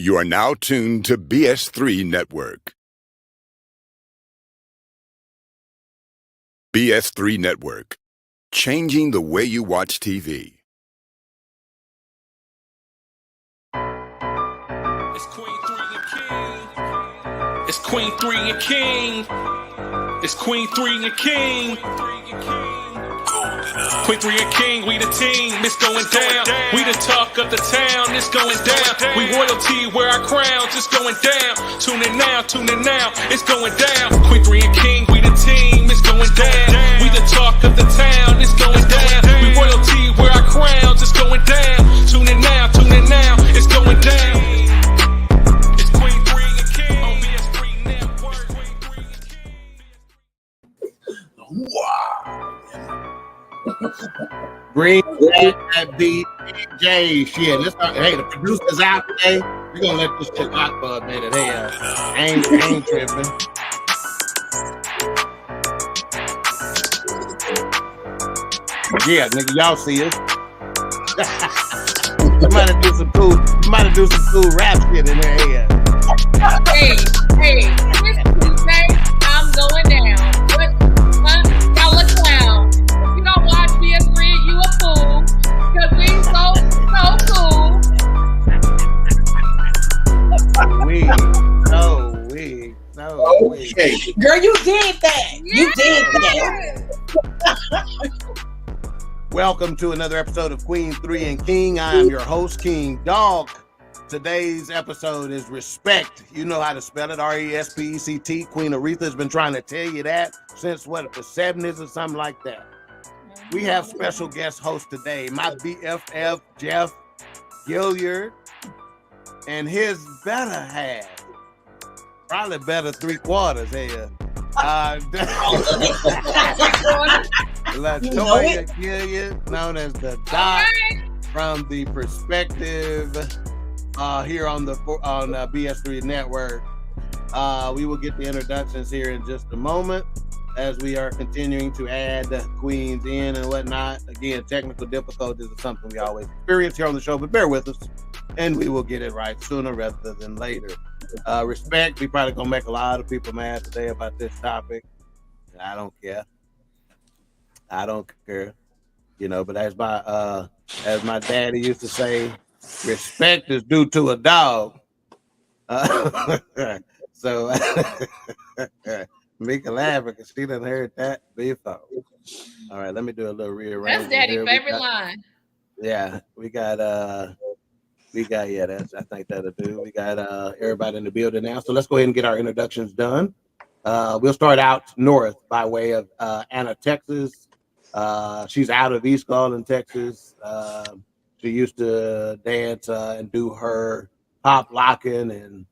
You are now tuned to BS3 Network. BS3 Network, changing the way you watch TV. It's Queen3 King. It's Queen3 and King. It's Queen3 and King. Queen3 and King, we the team, it's going down. We the talk of the town, it's going down. We royalty, wear our crowns, it's going down. Tune in now, it's going down. Queen3 and King, we the team, it's going down. We the talk of the town, it's going down. We royalty, wear our crowns, it's going down. Tune in now, it's going down. It's Queen3 and King on BS3 Network. Queen3 and King. Wow. Bring that beat, DJ. Shit, let's talk. Hey, the producer's out today. We're gonna let this shit rock for a minute. Hey, I ain't tripping. Yeah, nigga, y'all see us. You might have do some cool rap shit in there. Hey, this Tuesday, I'm going down. Y'all a clown. If you don't watch BS3, you a fool. Because we so cool. No. Okay. Girl, you did that. You did that. Welcome to another episode of Queen3 and King. I am your host, King Dog. Today's episode is Respect. You know how to spell it, R.E.S.P.E.C.T. Queen Aretha has been trying to tell you that since, the 70s or something like that. We have special guest host today, my BFF, Jeff Gilyard, and his better half. Probably better 3/4 here. LaToya Gilyard, known as the Doc, from the perspective here on BS3 Network. We will get the introductions here in just a moment as we are continuing to add queens in and whatnot. Again, technical difficulties are something we always experience here on the show, but bear with us and we will get it right sooner rather than later. Respect, we probably gonna make a lot of people mad today about this topic. I don't care. You know, but as my daddy used to say, respect is due to a dog. So Mika laughing because she done heard that before. All right, let me do a little rearrangement. That's Daddy's favorite line. Yeah, we got I think that'll do. We got everybody in the building now. So let's go ahead and get our introductions done. We'll start out north by way of Anna, Texas. She's out of East Garland, Texas. She used to dance and do her pop locking and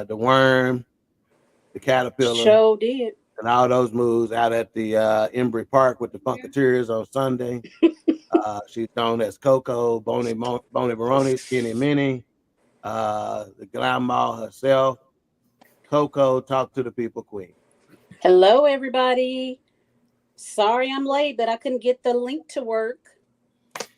the worm, the caterpillar. Sure did. And all those moves out at the Embry Park with the Funketeers on Sunday. She's known as Coco, Boney Baroni, Skinny Minnie, the grandma herself. Coco, talk to the people, queen. Hello, everybody. Sorry I'm late, but I couldn't get the link to work.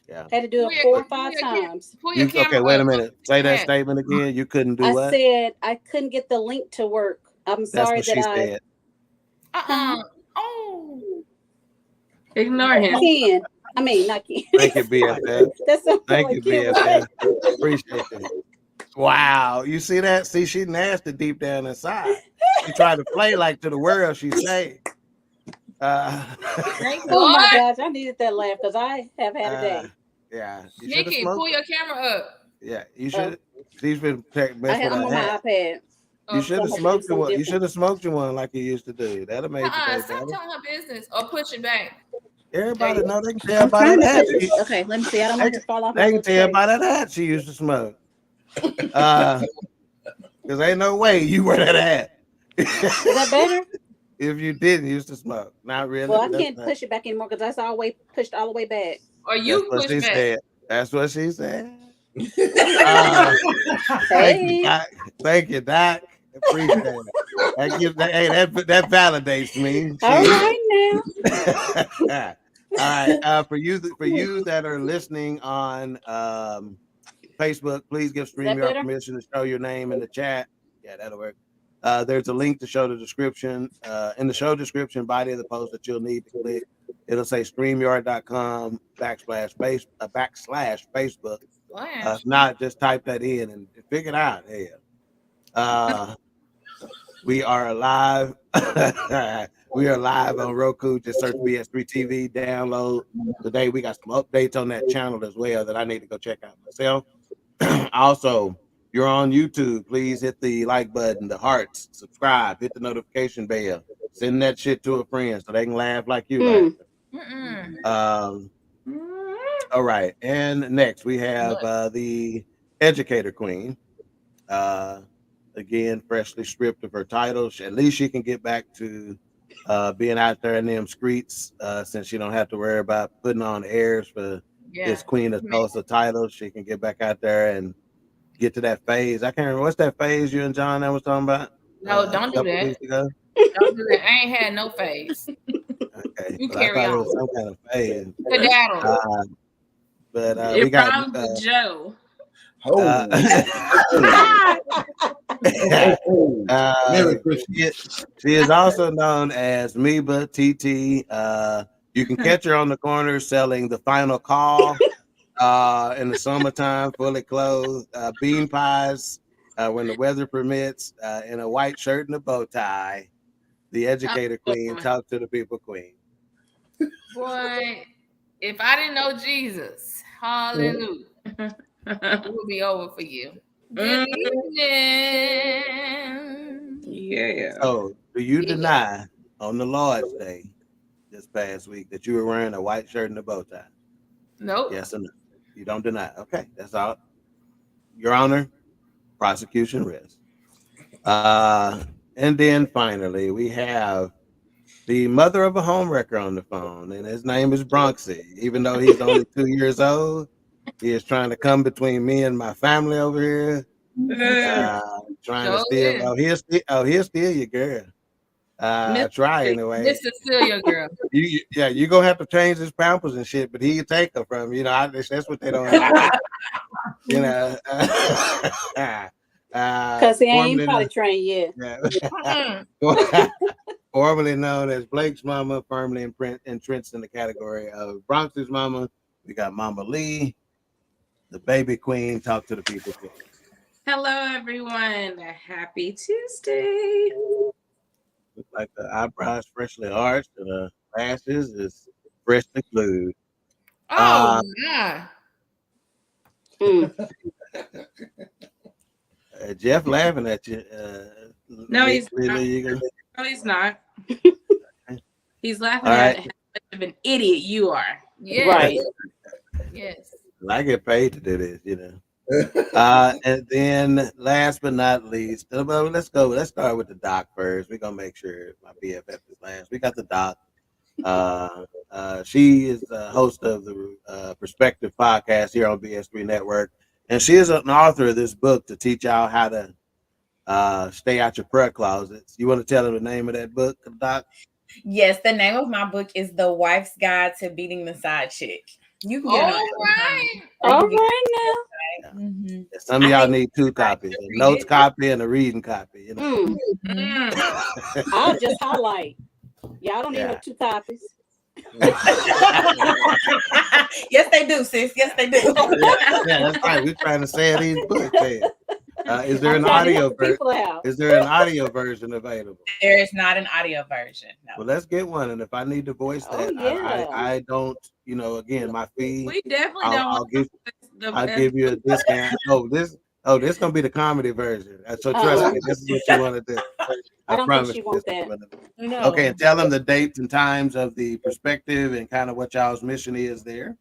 Yeah. Had to do it 4 or 5 times. Okay, wait a minute. Say that statement again. You couldn't do what? I said I couldn't get the link to work. I'm sorry That's what she said. Oh. Ignore him. Ken. I mean, not Ken. Thank you, BFF. That's so Thank you, BFF. Appreciate that. Wow. You see that? See, she nasty deep down inside. She tried to play like to the world she say. Oh my gosh, I needed that laugh because I have had a day. Yeah. Nikki, pull your camera up. Yeah, you should. She's been I'm on my iPad. You should have smoked you one. You should have smoked you one like you used to do. That'll make you stop telling her business or push it back. Everybody know they can tell by that. Okay, let me see. I don't want to fall off. They can tell by that she used to smoke. Because ain't no way you wear that hat. Is that better? If you didn't used to smoke, not really. Well, I can't push it back anymore because that's always pushed all the way back. Or you push back. Said. That's what she said. Thank you, Doc. Appreciate it. That validates me. All right now. All right. For you that are listening on Facebook, please give StreamYard better? permission to show your name in the chat. Yeah, that'll work. There's a link to show the description. In the show description, body of the post that you'll need to click. It'll say StreamYard.com/Facebook. If not, just type that in and figure it out. We are live. We are live on Roku. Just search BS3 TV, download. Today we got some updates on that channel as well that I need to go check out myself. Also, you're on YouTube. Please hit the like button, the hearts, subscribe, hit the notification bell, send that shit to a friend so they can laugh like you laugh. All right, and next we have the Educator Queen. Again, freshly stripped of her titles. At least she can get back to being out there in them streets, since she don't have to worry about putting on airs for this Queen of Tulsa title. She can get back out there and get to that phase. I can't remember what's that phase you and John that was talking about. No, don't do that. Don't do that. I ain't had no phase. Okay, You but carry I thought on. it was some kind of phase. But it we got rhymes with Joe. She is also known as Meba TT. You can catch her on the corner selling the final call in the summertime, fully clothed, bean pies when the weather permits, in a white shirt and a bow tie. The Educator Queen, talk to the people queen. Boy, if I didn't know Jesus, hallelujah, it would be over for you. Good evening. Yeah. So, do you deny on the Lord's Day this past week that you were wearing a white shirt and a bow tie? Nope. Yes or no? You don't deny. Okay, that's all. Your Honor, prosecution rests. And then finally, we have the mother of a homewrecker on the phone, and his name is Bronxy. Even though he's only 2 years old, he is trying to come between me and my family over here. Trying to steal. He'll steal your girl. Try anyway. This is still your girl. You're gonna have to change his pampers and shit, but he'll take her from you. That's what they don't know. Because he ain't potty trained yet. Formerly known as Blake's mama, firmly entrenched in the category of Bronx's mama. We got Mama Lee, the baby queen. Talk to the people. Hello, everyone. Happy Tuesday. Looks like the eyebrows freshly arched and the lashes is freshly glued. Oh, yeah. Jeff laughing at you. No, he's not. No, he's not. He's laughing at how much of an idiot you are. Yes. Right. Yes. I get paid to do this, And then last but not least, let's start with the doc first. We're gonna make sure my BFF is last. We got the doc. She is the host of the Perspective podcast here on BS3 Network, and she is an author of this book to teach y'all how to stay out your prayer closets. You want to tell them the name of that book, Doc? Yes, the name of my book is The Wife's Guide to Beating the Side Chick. You can get All right now. Mm-hmm. Some of y'all need two copies, a notes copy and a reading copy. I'll just highlight. Y'all don't need no two copies. Yes, they do, sis. Yes, they do. That's right. We're trying to sell these books. Is there an audio version? Is there an audio version available? There is not an audio version. No. Well, let's get one. And if I need to voice that, I don't. Again, my fee. We definitely don't. I'll give you a discount. This gonna be the comedy version. So trust me, this is what you want to do. I don't think she wants that. No. Okay, and tell them the dates and times of the Perspective and kind of what y'all's mission is there.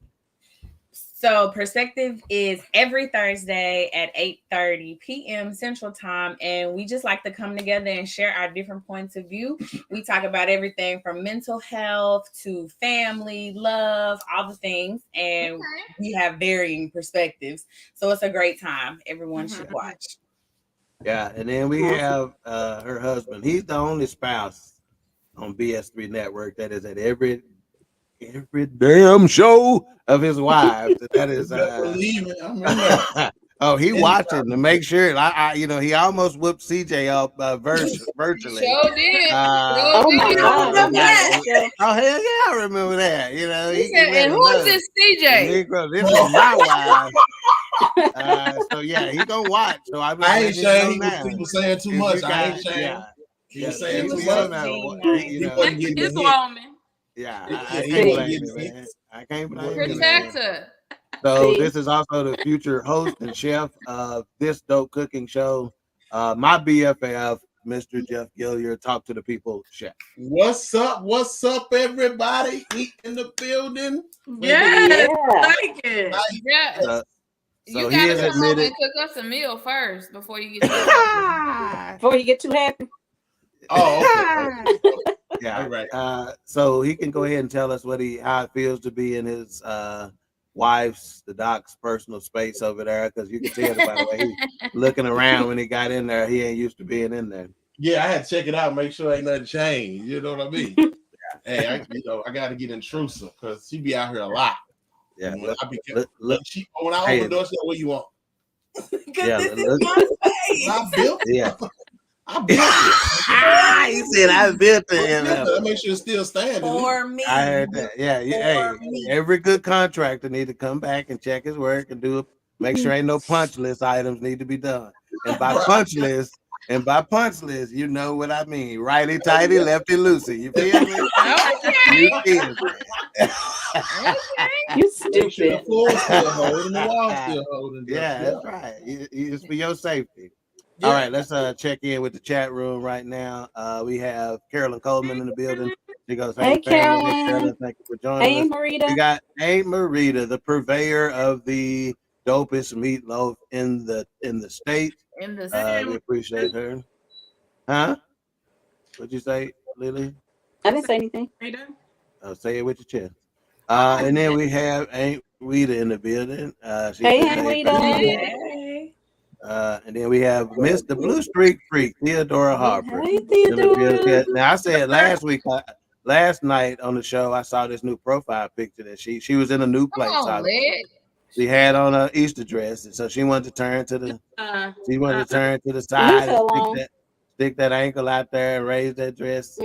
So Perspective is every Thursday at 8:30 p.m. Central Time, and we just like to come together and share our different points of view. We talk about everything from mental health to family, love, all the things, and we have varying perspectives. So it's a great time. Everyone should watch. Yeah, and then we have her husband. He's the only spouse on BS3 Network that is at every damn show of his wives. That is Oh, he watching to make sure. He almost whooped CJ up virtually. Sure did. Oh my God. Oh hell yeah, I remember that. He said, and who is this CJ? Negro, this is my wife. So yeah, he gonna watch. So I ain't saying he was saying too much. I ain't saying. Yeah. He was saying too He much. wasn't getting His hit. woman. Yeah, He I can't wasn't blame getting him, hit. man. I can't blame him. Protector. So this is also the future host and chef of this dope cooking show. My BFF, Mr. Jeff Gilyard, talk to the people, chef. What's up? What's up, everybody? We in the building. Yeah. Like it. Yeah. So You he gotta has come over admitted. and cook us a meal first before you get too happy. Before you get too happy. Oh, okay. Yeah. All right. So he can go ahead and tell us how it feels to be in his wife's, the doc's personal space over there, because you can tell by the way he's looking around when he got in there. He ain't used to being in there. Yeah, I had to check it out, make sure ain't nothing changed. You know what I mean? Hey, I got to get intrusive because she be out here a lot. Yeah. When I open Hey. the door, she said, "What you want?" Yeah. This is my space. I built it. Yeah. I built it. He said I built it. I make sure it's still standing. For me. I heard that. Yeah. Hey, every good contractor need to come back and check his work and make sure ain't no punch list items need to be done. And by punch list, you know what I mean. Righty tighty, lefty loosey. You feel me? You feel me? You stupid. Sure the floor's still holding, the wall still holding. Yeah, that's right. It's for your safety. Yeah. All right, let's check in with the chat room right now. We have Carolyn Coleman in the building. She goes, Hey, family. Carolyn. Thank you for joining Hey, us. Marita. We got Aunt Marita, the purveyor of the dopest meatloaf in the state. We appreciate her. Huh? What'd you say, Lily? I didn't say anything. Say it with your chest. And then we have Aunt Rita in the building. Hey, Aunt Rita. Hey. And then we have Mr. Blue Streak Freak, Theodora Harper. Hey, Theodora. Now I said last night on the show, I saw this new profile picture that she was in a new place. She had on an Easter dress, and so she wanted to turn to the side, stick that ankle out there, and raise that dress.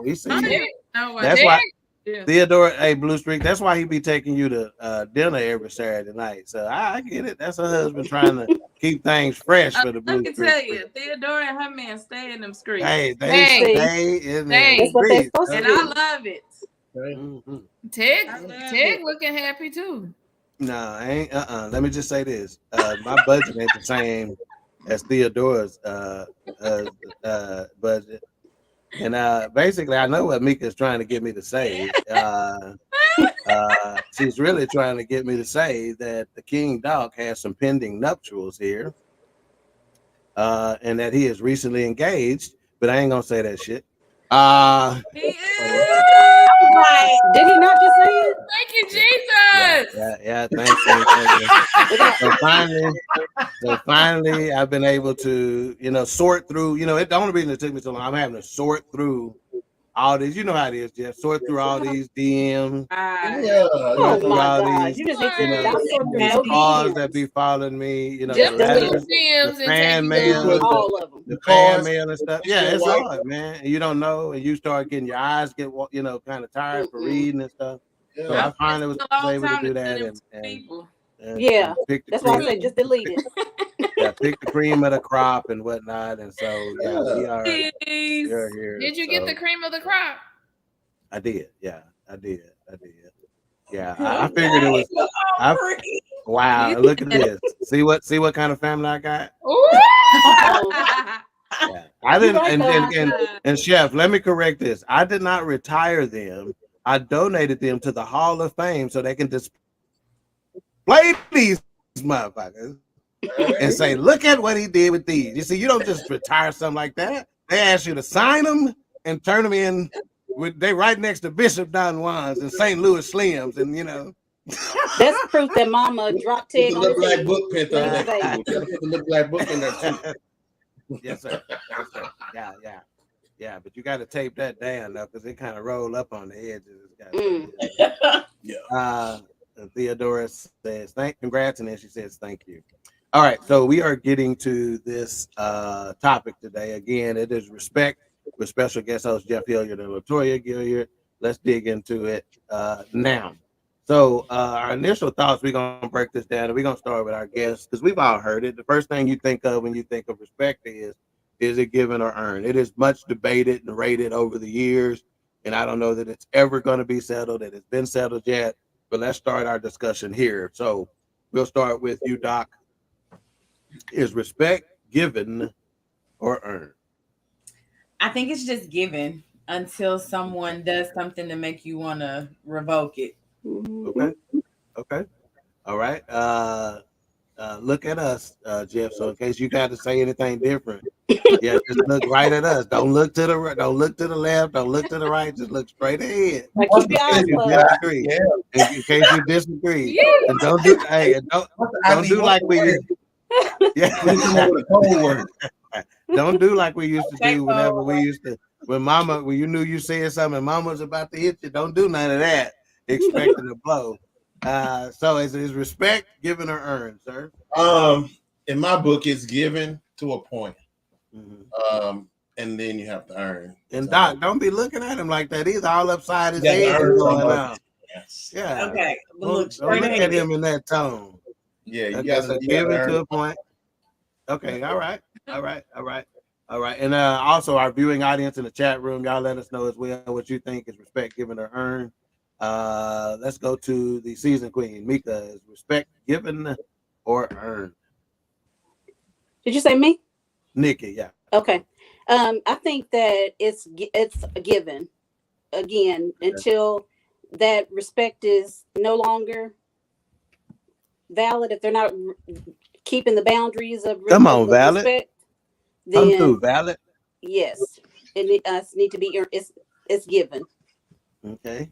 We see it. That's why. Yeah. Theodore, hey, Blue Streak, that's why he be taking you to dinner every Saturday night. So I get it. That's her husband trying to keep things fresh for the Blue Streak. I can tell you, Theodore and her man stay in them streets. Hey, they stay in them streets. And I love it. Ted looking happy too. No, I ain't. Let me just say this. My budget ain't the same as Theodore's budget. And basically, I know what Mika's trying to get me to say. She's really trying to get me to say that the King Dog has some pending nuptials here, and that he is recently engaged. But I ain't gonna say that shit. He is. Did he not just say it? Thank you, Jesus. Yeah. Thank you. So finally, I've been able to, sort through. The only reason it took me so long, I'm having to sort through all these. You know how it is, Jeff. Sort through all these DMs. Oh my God! You just these calls that be following me. The letters, the fan mail, all of them, the fan mail and stuff. Yeah, it's hard, man. And you don't know, and you start getting your eyes get kind of tired for reading and stuff. Yeah. So I finally was able to do that, and that's why I said just delete it. Yeah, pick the cream of the crop and whatnot, and so we are here. Did you get the cream of the crop? I did. Yeah, I did. Yeah, I figured it was. Wow, look at this. See what kind of family I got. Yeah. I didn't. And Chef, let me correct this. I did not retire them. I donated them to the Hall of Fame so they can display these motherfuckers and say, look at what he did with these. You see, you don't just retire something like that. They ask you to sign them and turn them in. They right next to Bishop Don Juan's and St. Louis Slims, and that's proof that Mama dropped Ted on the black book pen. The black book in there too. Yes, sir. Yeah, but you got to tape that down though, because it kind of roll up on the edges. Theodora says, congrats, and then she says, thank you. All right, so we are getting to this topic today. Again, it is respect with special guest host Jeff Gilyard and LaToya Gilyard. Let's dig into it now. So our initial thoughts, we're gonna break this down, and we're gonna start with our guests because we've all heard it. The first thing you think of when you think of respect is it given or earned? It is much debated and rated over the years, and I don't know that it's ever going to be settled, that it's been settled yet. But let's start our discussion here. So we'll start with you, Doc. Is respect given or earned? I think it's just given until someone does something to make you want to revoke it. Okay. Okay. All right. Look at us, Jeff. So in case you got to say anything different, yeah, just look right at us. Don't look to the right. Don't look to the left. Don't look to the right. Just look straight ahead. Keep your eyes closed. In case you disagree, and don't do. Hey, and don't do like we used. Yeah. Don't do like we used to do whenever we used to. When you knew you said something, and Mama was about to hit you. Don't do none of that. Expecting a blow. So is respect given or earned, sir? In my book, it's given to a point. And then you have to earn. And Doc, don't be looking at him like that. He's all upside his head going on. Yes. Yeah. Okay. Don't look at him in that tone. Yeah, you got to give it to a point. Okay, all right. And also our viewing audience in the chat room, y'all let us know as well what you think is respect given or earned. Let's go to the season queen. Mika, is respect given or earned? Did you say me? Nikki, yeah. Okay. I think that it's given again until that respect is no longer valid. If they're not keeping the boundaries of Valid. Respect, Come then through, Valid. yes, it need to be. It's given. Okay.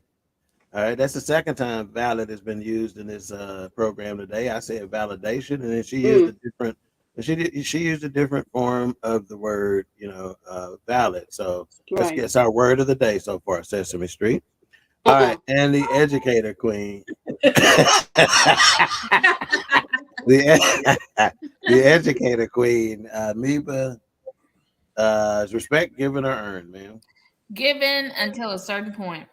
All right. That's the second time valid has been used in this program today. I said validation, and then she used a different. She used a different form of the word, valid. So let's get our word of the day so far, Sesame Street. All right, and the educator queen. the educator queen, Meba, is respect given or earned, ma'am? Given until a certain point.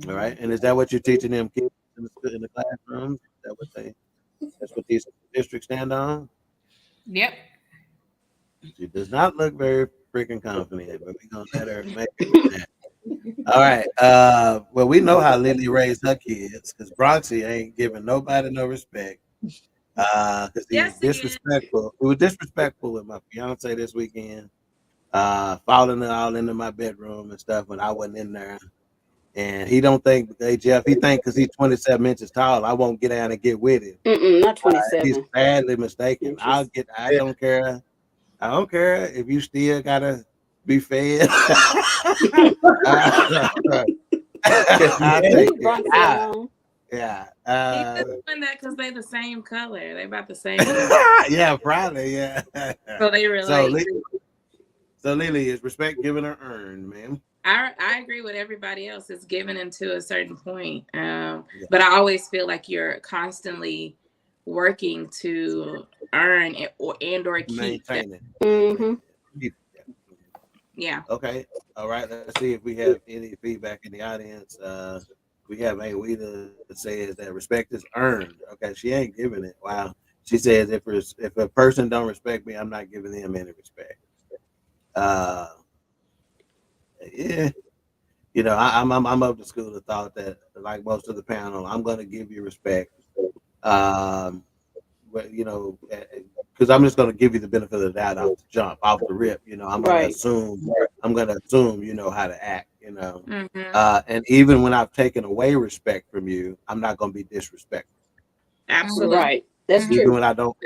All right, and is that what you're teaching them kids in the classrooms? That's what these districts stand on? Yep. She does not look very freaking confident, but we're gonna let her make it. All right. Well, we know how Lily raised her kids because Bronxy ain't giving nobody no respect. Because he was disrespectful. He was disrespectful with my fiance this weekend. Falling all into my bedroom and stuff when I wasn't in there. And he don't think, hey Jeff, he think because he's 27 inches tall, I won't get down and get with him. Not 27. He's badly mistaken. I don't care. I don't care if you still gotta be fed. Yeah. He's doing that because they're the same color. They about the same. Yeah, probably. Yeah. So they relate. So Lily, is respect given or earned, ma'am? I agree with everybody else. It's given until a certain point. But I always feel like you're constantly working to earn it or keep maintain it. Mm-hmm. Yeah. Okay. All right. Let's see if we have any feedback in the audience. We have Awita that says that respect is earned. Okay, she ain't giving it. Wow. She says if a person don't respect me, I'm not giving them any respect. Yeah. I'm of the school of thought that, like most of the panel, I'm going to give you respect. But because I'm just going to give you the benefit of the doubt off the jump, off the rip. I'm going to assume you know how to act. And even when I've taken away respect from you, I'm not going to be disrespectful. Absolutely. Right. That's even true. when I don't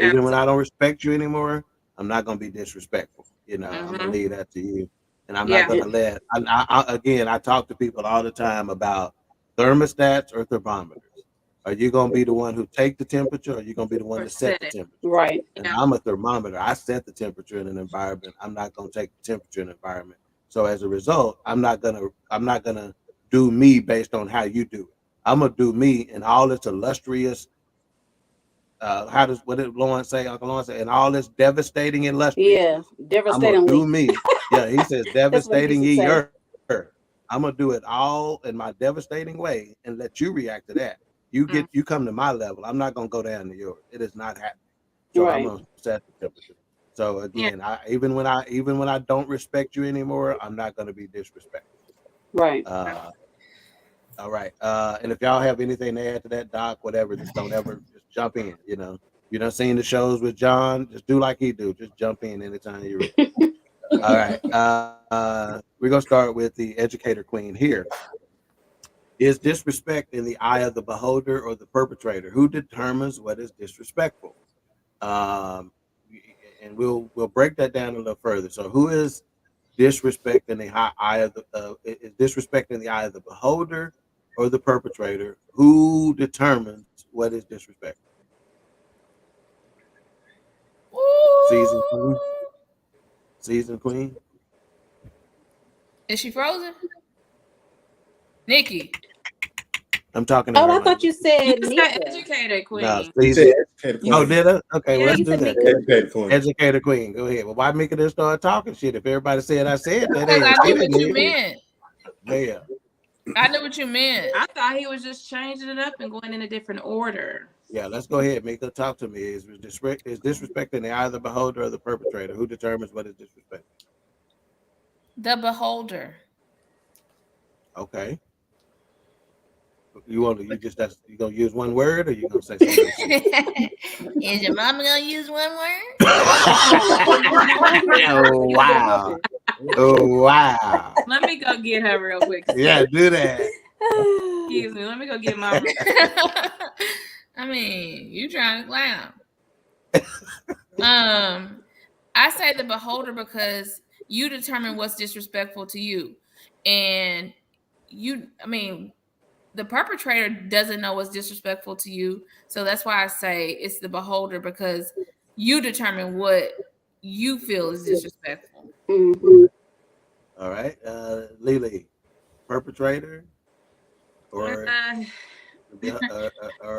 respect you anymore, I'm not going to be disrespectful. I'm going to leave that to you. And I'm not going to let, I talk to people all the time about thermostats or thermometers. Are you going to be the one who take the temperature, or are you going to be the one to set the temperature? Right. And I'm a thermometer. I set the temperature in an environment. I'm not going to take the temperature in an environment. So as a result, I'm not gonna do me based on how you do it. I'm gonna do me in all its illustrious what did Lawrence say? Uncle Lawrence say, and all this devastating illustrious. Yeah, I'm gonna do devastatingly. me. Yeah, he says That's what he devastating used to ye say. are. I'm gonna do it all in my devastating way and let you react to that. You come to my level. I'm not gonna go down to yours. It is not happening. So I'm Right. gonna set the temperature. So again, even when I don't respect you anymore, I'm not gonna be disrespectful. Right. All right. And if y'all have anything to add to that, Doc, whatever, just don't ever just jump in. You done seen the shows with John, just do like he do. Just jump in anytime you're ready. All right. We're gonna start with the educator queen here. Is disrespect in the eye of the beholder or the perpetrator? Who determines what is disrespectful? And we'll break that down a little further. So, who is disrespect in the eye of the is disrespect in the eye of the beholder or the perpetrator? Who determines what is disrespectful? Season queen. Season queen. Is she frozen? Nikki. I'm talking to her. I thought you said You Nika. said educator queen. No, He said educator queen. Oh, did I? Okay, Yeah, let's you do said that. Nika. Educator queen. Educator queen. Go ahead. Well, why Mika didn't start talking shit? If everybody said I said that, Because I she knew what didn't you hear. meant. Yeah. I knew what you meant. I thought he was just changing it up and going in a different order. Yeah, let's go ahead. Mika, talk to me. Is disrespect in the eye of the beholder or the perpetrator? Who determines what is disrespect? The beholder. Okay. You gonna use one word or you gonna say something else? Is your mama gonna use one word? Oh wow. Oh wow. Let me go get her real quick. Yeah, do that. Excuse me. Let me go get my. I mean, you trying to clown. I say the beholder because you determine what's disrespectful to you. And the perpetrator doesn't know what's disrespectful to you. So that's why I say it's the beholder, because you determine what you feel is disrespectful. Mm-hmm. All right. Lily, perpetrator or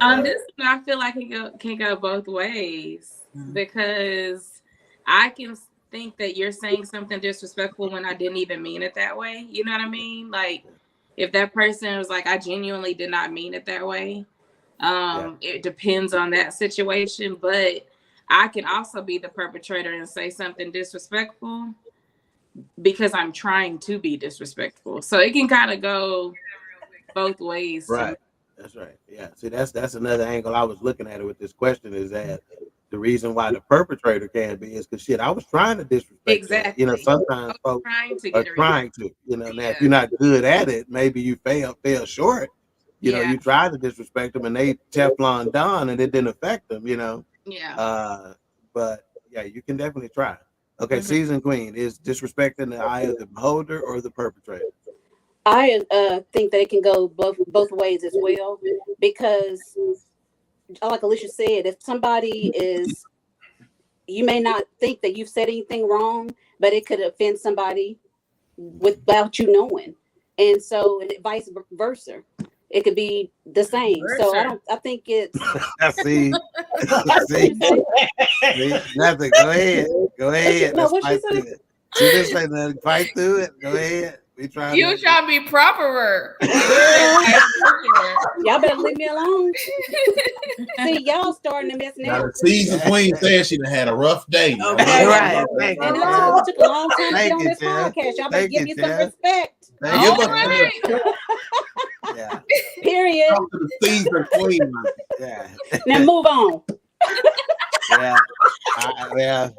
on this one, I feel like it can go both ways, because I can think that you're saying something disrespectful when I didn't even mean it that way. You know what I mean? Like, if that person was like, I genuinely did not mean it that way. It depends on that situation, but I can also be the perpetrator and say something disrespectful because I'm trying to be disrespectful. So it can kind of go both ways. Right. That's right. Yeah. See, that's another angle I was looking at it with this question, is that the reason why the perpetrator can be is because I was trying to disrespect Exactly. that. Sometimes folks are trying to, now if you're not good at it, maybe you fell short. You tried to disrespect them and they Teflon Don and it didn't affect them, Yeah. But yeah, you can definitely try. Okay, Season Queen, is disrespect in the eye of the beholder or the perpetrator? I think that it can go both ways as well, because like Alicia said, if somebody is, you may not think that you've said anything wrong, but it could offend somebody without you knowing. And so, and vice versa, it could be the same. So I think it's see, nothing. Go ahead. No, Let's what she fight said? through it. She didn't say nothing. Fight through it. Go ahead. You trying to be properer. Y'all better leave me alone. See, y'all starting to mess now. The Season Queen said she done had a rough day. Okay, right. And it took a long time to get on this podcast. Y'all better give me some respect. All right. Yeah. Period. The Season Queen. Yeah. Now move on. Yeah.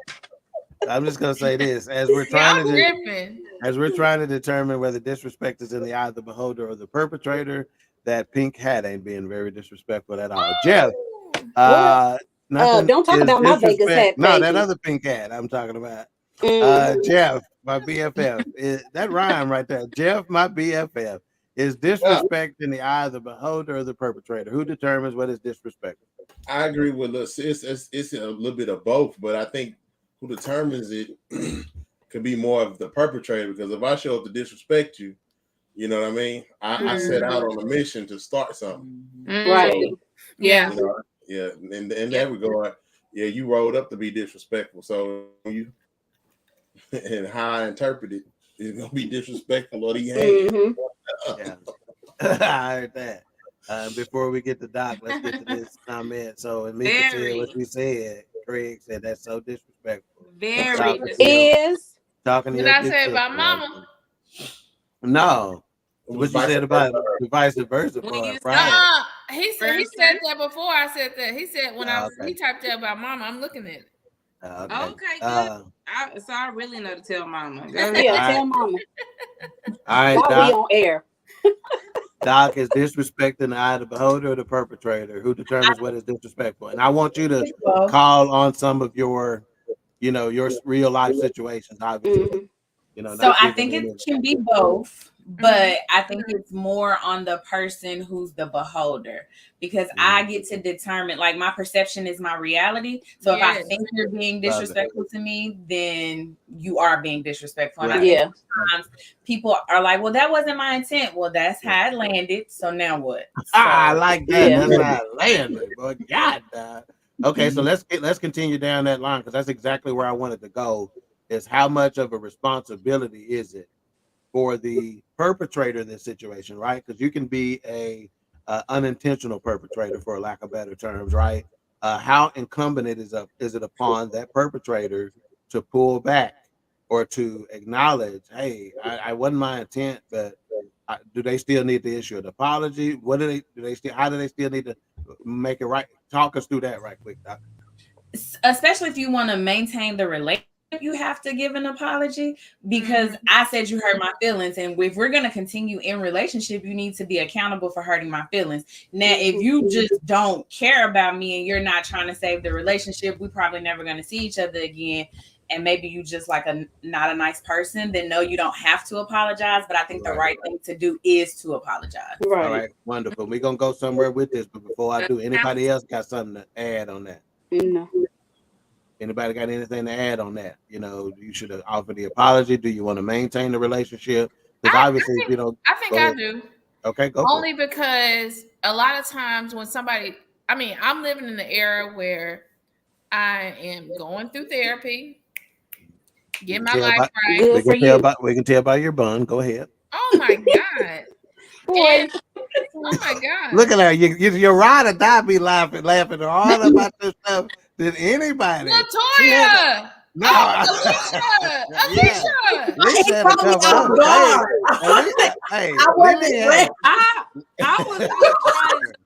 I'm just gonna say this: as we're trying to determine whether disrespect is in the eye of the beholder or the perpetrator, that pink hat ain't being very disrespectful at all. Jeff, don't talk about my Vegas hat. No, baby. that other pink hat I'm talking about. Jeff, my BFF. That rhyme right there. Jeff, my BFF. Is disrespect in the eye of the beholder or the perpetrator? Who determines what is disrespectful? I agree with us. It's a little bit of both, but I think who determines it could be more of the perpetrator, because if I show up to disrespect you, you know what I mean? I set out on a mission to start something. Right. Yeah. Yeah, in that regard, yeah, you rolled up to be disrespectful. So you and how I interpret it is gonna be disrespectful or you hate. Yeah. I heard that. Before we get to Doc, let's get to this comment. So Amika said what she said. Craig said that's so disrespectful. Very Is Talking to Did your I big say sister about like mama? that. No. It was What you said about the vice versa When you part, right? He said that before I said that. He said when he typed that about mama, I'm looking at it. Okay, good. So I really know to tell mama. yeah, tell mama. All right, While we Doc. on air. Doc is disrespecting the eye of the beholder or the perpetrator who determines what is disrespectful. And I want you to call on some of your, your real life situations, obviously. So I think it can be both, but I think it's more on the person who's the beholder because I get to determine, like, my perception is my reality. So if I think you're being disrespectful to me, then you are being disrespectful. And I think sometimes people are like, well, that wasn't my intent. Well, that's how it landed. So now what? I like that. That's how it landed, boy. God. Okay, so let's continue down that line because that's exactly where I wanted to go. Is how much of a responsibility is it for the perpetrator in this situation, right? Because you can be a unintentional perpetrator, for lack of better terms, right? How incumbent is it upon that perpetrator to pull back or to acknowledge, hey, I wasn't my intent, but do they still need to issue an apology? What do they still? How do they still need to make it right? Talk us through that right quick, Doc. Especially if you want to maintain the relationship, you have to give an apology because I said you hurt my feelings, and if we're going to continue in relationship, you need to be accountable for hurting my feelings. Now, if you just don't care about me and you're not trying to save the relationship, we probably never going to see each other again, and maybe you just like not a nice person, then no, you don't have to apologize. But I think the right thing to do is to apologize. All right, wonderful. We're gonna go somewhere with this, but before I do, anybody else got something to add on that? No. Anybody got anything to add on that? You should have offered the apology. Do you want to maintain the relationship? Because obviously, I think I do. Okay, go. Only because a lot of times when somebody, I'm living in the era where I am going through therapy, get my life right. We can tell by your bun. Go ahead. Oh my God. Oh my God. Look at her. You're right or die be laughing all about this stuff. Did anybody? LaToya! No. Alicia! Alicia had to cover up. Hey, I was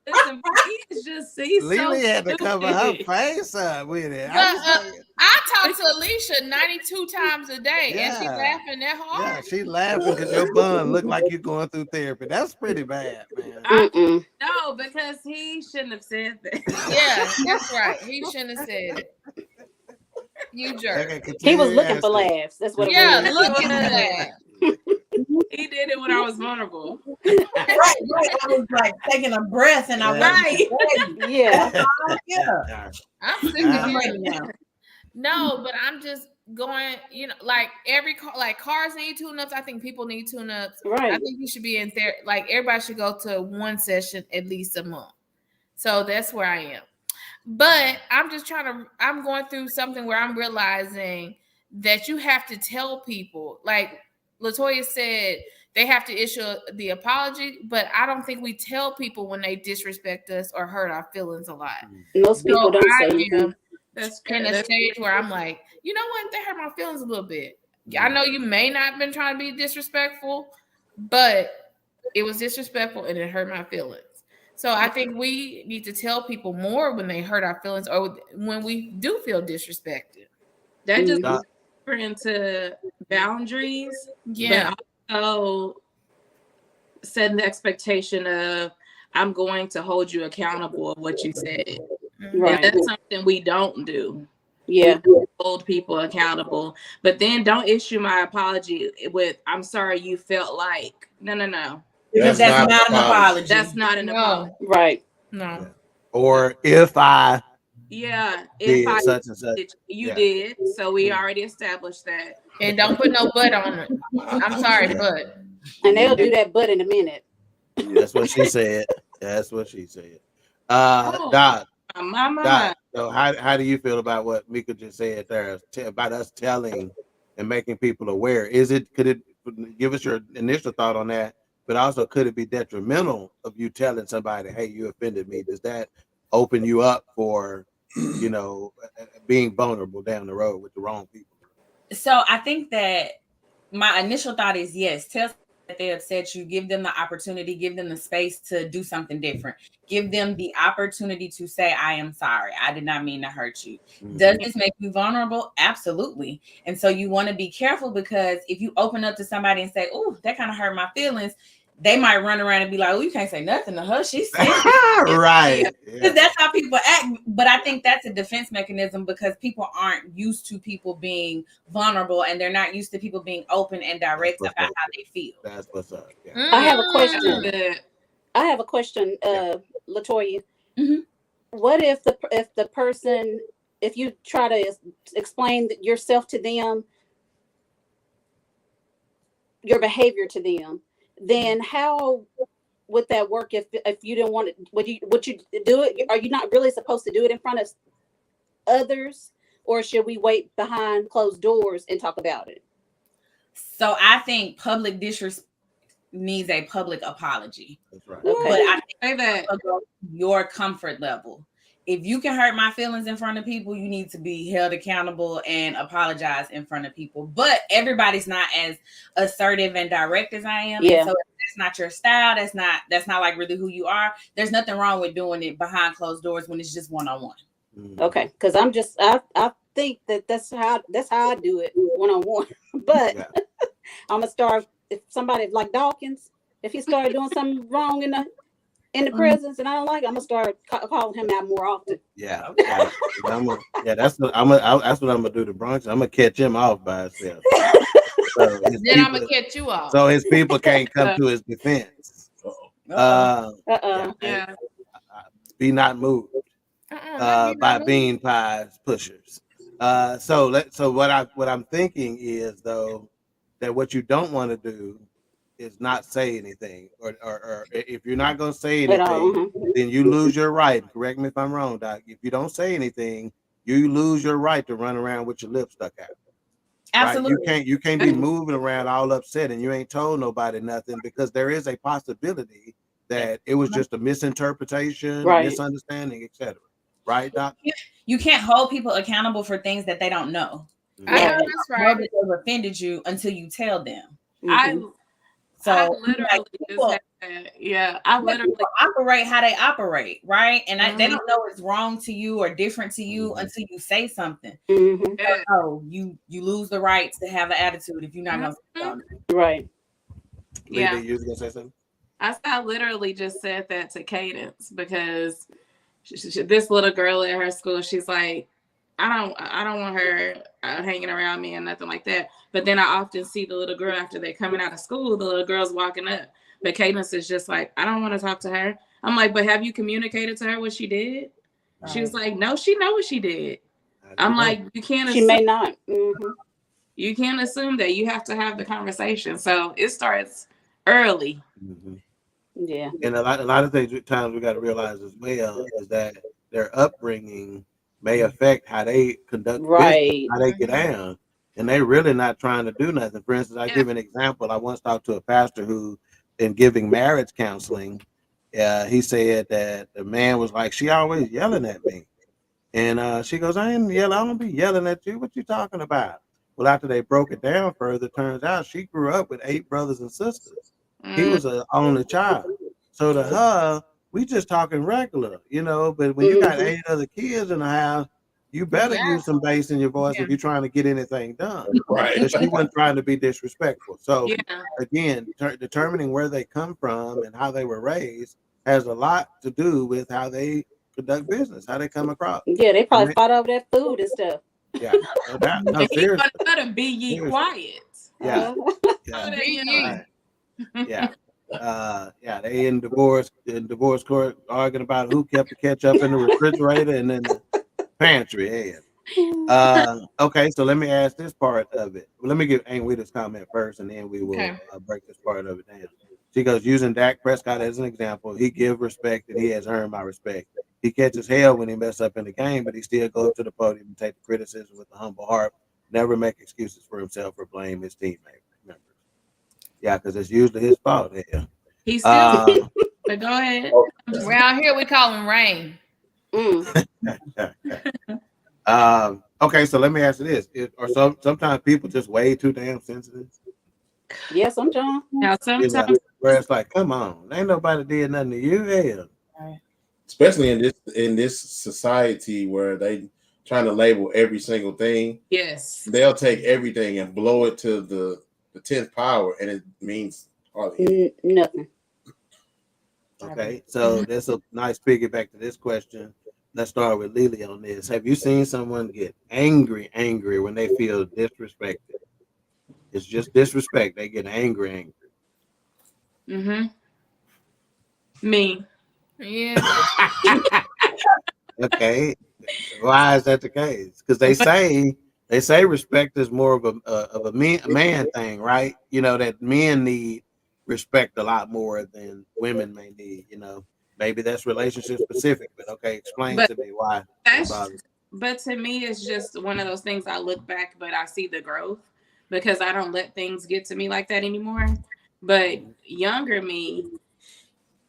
listen, he just he's Lily had to cover her face up with it. I talk to Alicia 92 times a day, and she's laughing that hard. Yeah, she laughing because your bun look like you're going through therapy. That's pretty bad, man. No, because he shouldn't have said that. Yeah, that's right. He shouldn't have said it. You jerk. He was looking for laughs. That's what it was. Yeah, looking for laughs. He did it when I was vulnerable. Right. I was like taking a breath, and I was yeah. I'm sick of hearing now. No, but I'm just going. Like cars need tune-ups. I think people need tune-ups. Right. I think you should be in there. Like everybody should go to one session at least a month. So that's where I am. But I'm going through something where I'm realizing that you have to tell people, like LaToya said, they have to issue the apology, but I don't think we tell people when they disrespect us or hurt our feelings a lot. Most people don't say anything. That's in a stage where I'm like, you know what? They hurt my feelings a little bit. I know you may not have been trying to be disrespectful, but it was disrespectful and it hurt my feelings. So I think we need to tell people more when they hurt our feelings or when we do feel disrespected. That just goes into boundaries. Yeah. But also setting the expectation of I'm going to hold you accountable of what you said. Right. And that's something we don't do. Yeah. We hold people accountable. But then don't issue my apology with I'm sorry you felt like. No. Because that's not an apology. That's not an apology. Right. No. Or if I if I such and such. You did. So we already established that. And don't put no butt on it. I'm sorry, butt. And they'll do that butt in a minute. That's what she said. That's what she said. Doc, Doc, so how do you feel about what Mika just said there about us telling and making people aware? Could it give us your initial thought on that? But also, could it be detrimental of you telling somebody, "Hey, you offended me"? Does that open you up for, being vulnerable down the road with the wrong people? So I think that my initial thought is yes, tell that they upset you, give them the opportunity, give them the space to do something different, give them the opportunity to say, I am sorry, I did not mean to hurt you. Does this make you vulnerable? Absolutely. And so you want to be careful, because if you open up to somebody and say, oh, that kind of hurt my feelings, they might run around and be like, oh, you can't say nothing to her, she's right. Because that's how people act. But I think that's a defense mechanism, because people aren't used to people being vulnerable, and they're not used to people being open and direct about how they feel. That's what's up. Yeah. I have a question. LaToya. Mm-hmm. What if the person, if you try to explain yourself to them, your behavior to them, then how would that work? If you didn't want it, would you do it? Are you not really supposed to do it in front of others, or should we wait behind closed doors and talk about it? So I think public disrespect needs a public apology. That's right. Okay. But I think that your comfort level. If you can hurt my feelings in front of people, you need to be held accountable and apologize in front of people. But everybody's not as assertive and direct as I am. Yeah. And so if that's not your style, that's not like really who you are. There's nothing wrong with doing it behind closed doors when it's just one-on-one. Okay, because I think that's how I do it one-on-one. But I'm gonna start, if somebody like Dawkins, if he started doing something wrong in the presence and I don't like it, I'm gonna start calling him out more often. Yeah. That's what I'm gonna do to Bronx. I'm gonna catch him off by himself. So then I'm gonna catch you off. So his people can't come to his defense. Be not moved by bean pies pushers. So what I'm thinking is, though, that what you don't want to do is not say anything, or if you're not going to say anything, then you lose your right. Correct me if I'm wrong, Doc. If you don't say anything, you lose your right to run around with your lips stuck out. Absolutely. Right? You can't be moving around all upset and you ain't told nobody nothing, because there is a possibility that it was just a misinterpretation, misunderstanding, etc. Right, Doc? You can't hold people accountable for things that they don't know. I know that's right. They've offended you until you tell them. I literally I literally operate how they operate, right? And they don't know it's wrong to you or different to you until you say something. So you lose the right to have an attitude if you're not gonna say something. Right. Yeah. You was gonna say something? I literally just said that to Cadence, because this little girl at her school, she's like, I don't want her hanging around me and nothing like that. But then I often see the little girl after they're coming out of school, the little girl's walking up. But Cadence is just like, I don't want to talk to her. I'm like, but have you communicated to her what she did? Right. She was like, no, she know what she did. I'm like, you can't assume. She may not. You can't assume that. You have to have the conversation. So it starts early. Yeah. And a lot of times we got to realize as well is that their upbringing may affect how they conduct business, how they get down, and they really not trying to do nothing. For instance, I give an example. I once talked to a pastor who, in giving marriage counseling, he said that the man was like, she always yelling at me, and she goes, I ain't yelling. I don't be yelling at you. What you talking about? Well, after they broke it down further, turns out she grew up with 8 brothers and sisters. He was an only child, so to her, we just talking regular, but when you got 8 other kids in the house, you better use some bass in your voice if you're trying to get anything done. Right. But she wasn't trying to be disrespectful. So again, determining where they come from and how they were raised has a lot to do with how they conduct business, how they come across. Yeah, they probably fought over that food and stuff. Yeah. No, seriously. Better be ye quiet. Yeah. They in divorce court arguing about who kept the ketchup in the refrigerator and then the pantry. Okay, so let me ask this part of it. Let me give Aunt Wita's comment first, and then we will break this part of it down. She goes, using Dak Prescott as an example, he give respect and he has earned my respect. He catches hell when he mess up in the game, but he still goes to the podium and take the criticism with a humble heart. Never make excuses for himself or blame his teammate members. Yeah, because it's usually his fault. Yeah. He's still. But go ahead. Around here, we call him Rain. Okay, so let me ask you this: sometimes people just way too damn sensitive? Yeah, sometimes. Now sometimes where it's like, come on, ain't nobody did nothing to you. Hell. Especially in this society where they trying to label every single thing. Yes. They'll take everything and blow it to the 10th power, and it means hardly nothing. Okay, so that's a nice piggyback to this question. Let's start with Lily on this. Have you seen someone get angry when they feel disrespected? It's just disrespect. They get angry. Me. Yeah. Okay. Why is that the case? Because they say respect is more of a man thing, right? You know, that men need respect a lot more than women may need. You know, maybe that's relationship specific, but okay, explain to me why. But to me, it's just one of those things. I look back, but I see the growth because I don't let things get to me like that anymore. But younger me,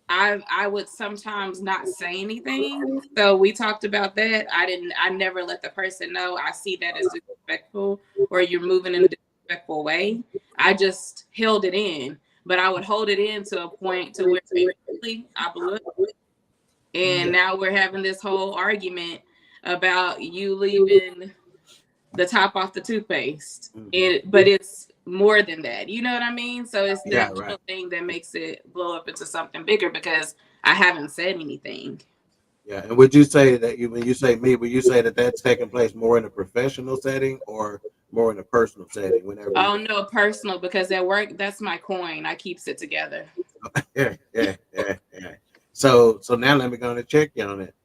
I would sometimes not say anything. So we talked about that. I never let the person know I see that as disrespectful or you're moving in a disrespectful way. I just held it in, but I would hold it in to a point to where eventually I blew it. And now we're having this whole argument about you leaving the top off the toothpaste. But it's more than that. You know what I mean? So it's that little thing that makes it blow up into something bigger because I haven't said anything. Yeah. And would you say that when you say me, would you say that that's taking place more in a professional setting or more in a personal setting? Oh no, personal, because at work, that's my coin. I keeps it together. Yeah. So now let me go and check you on it.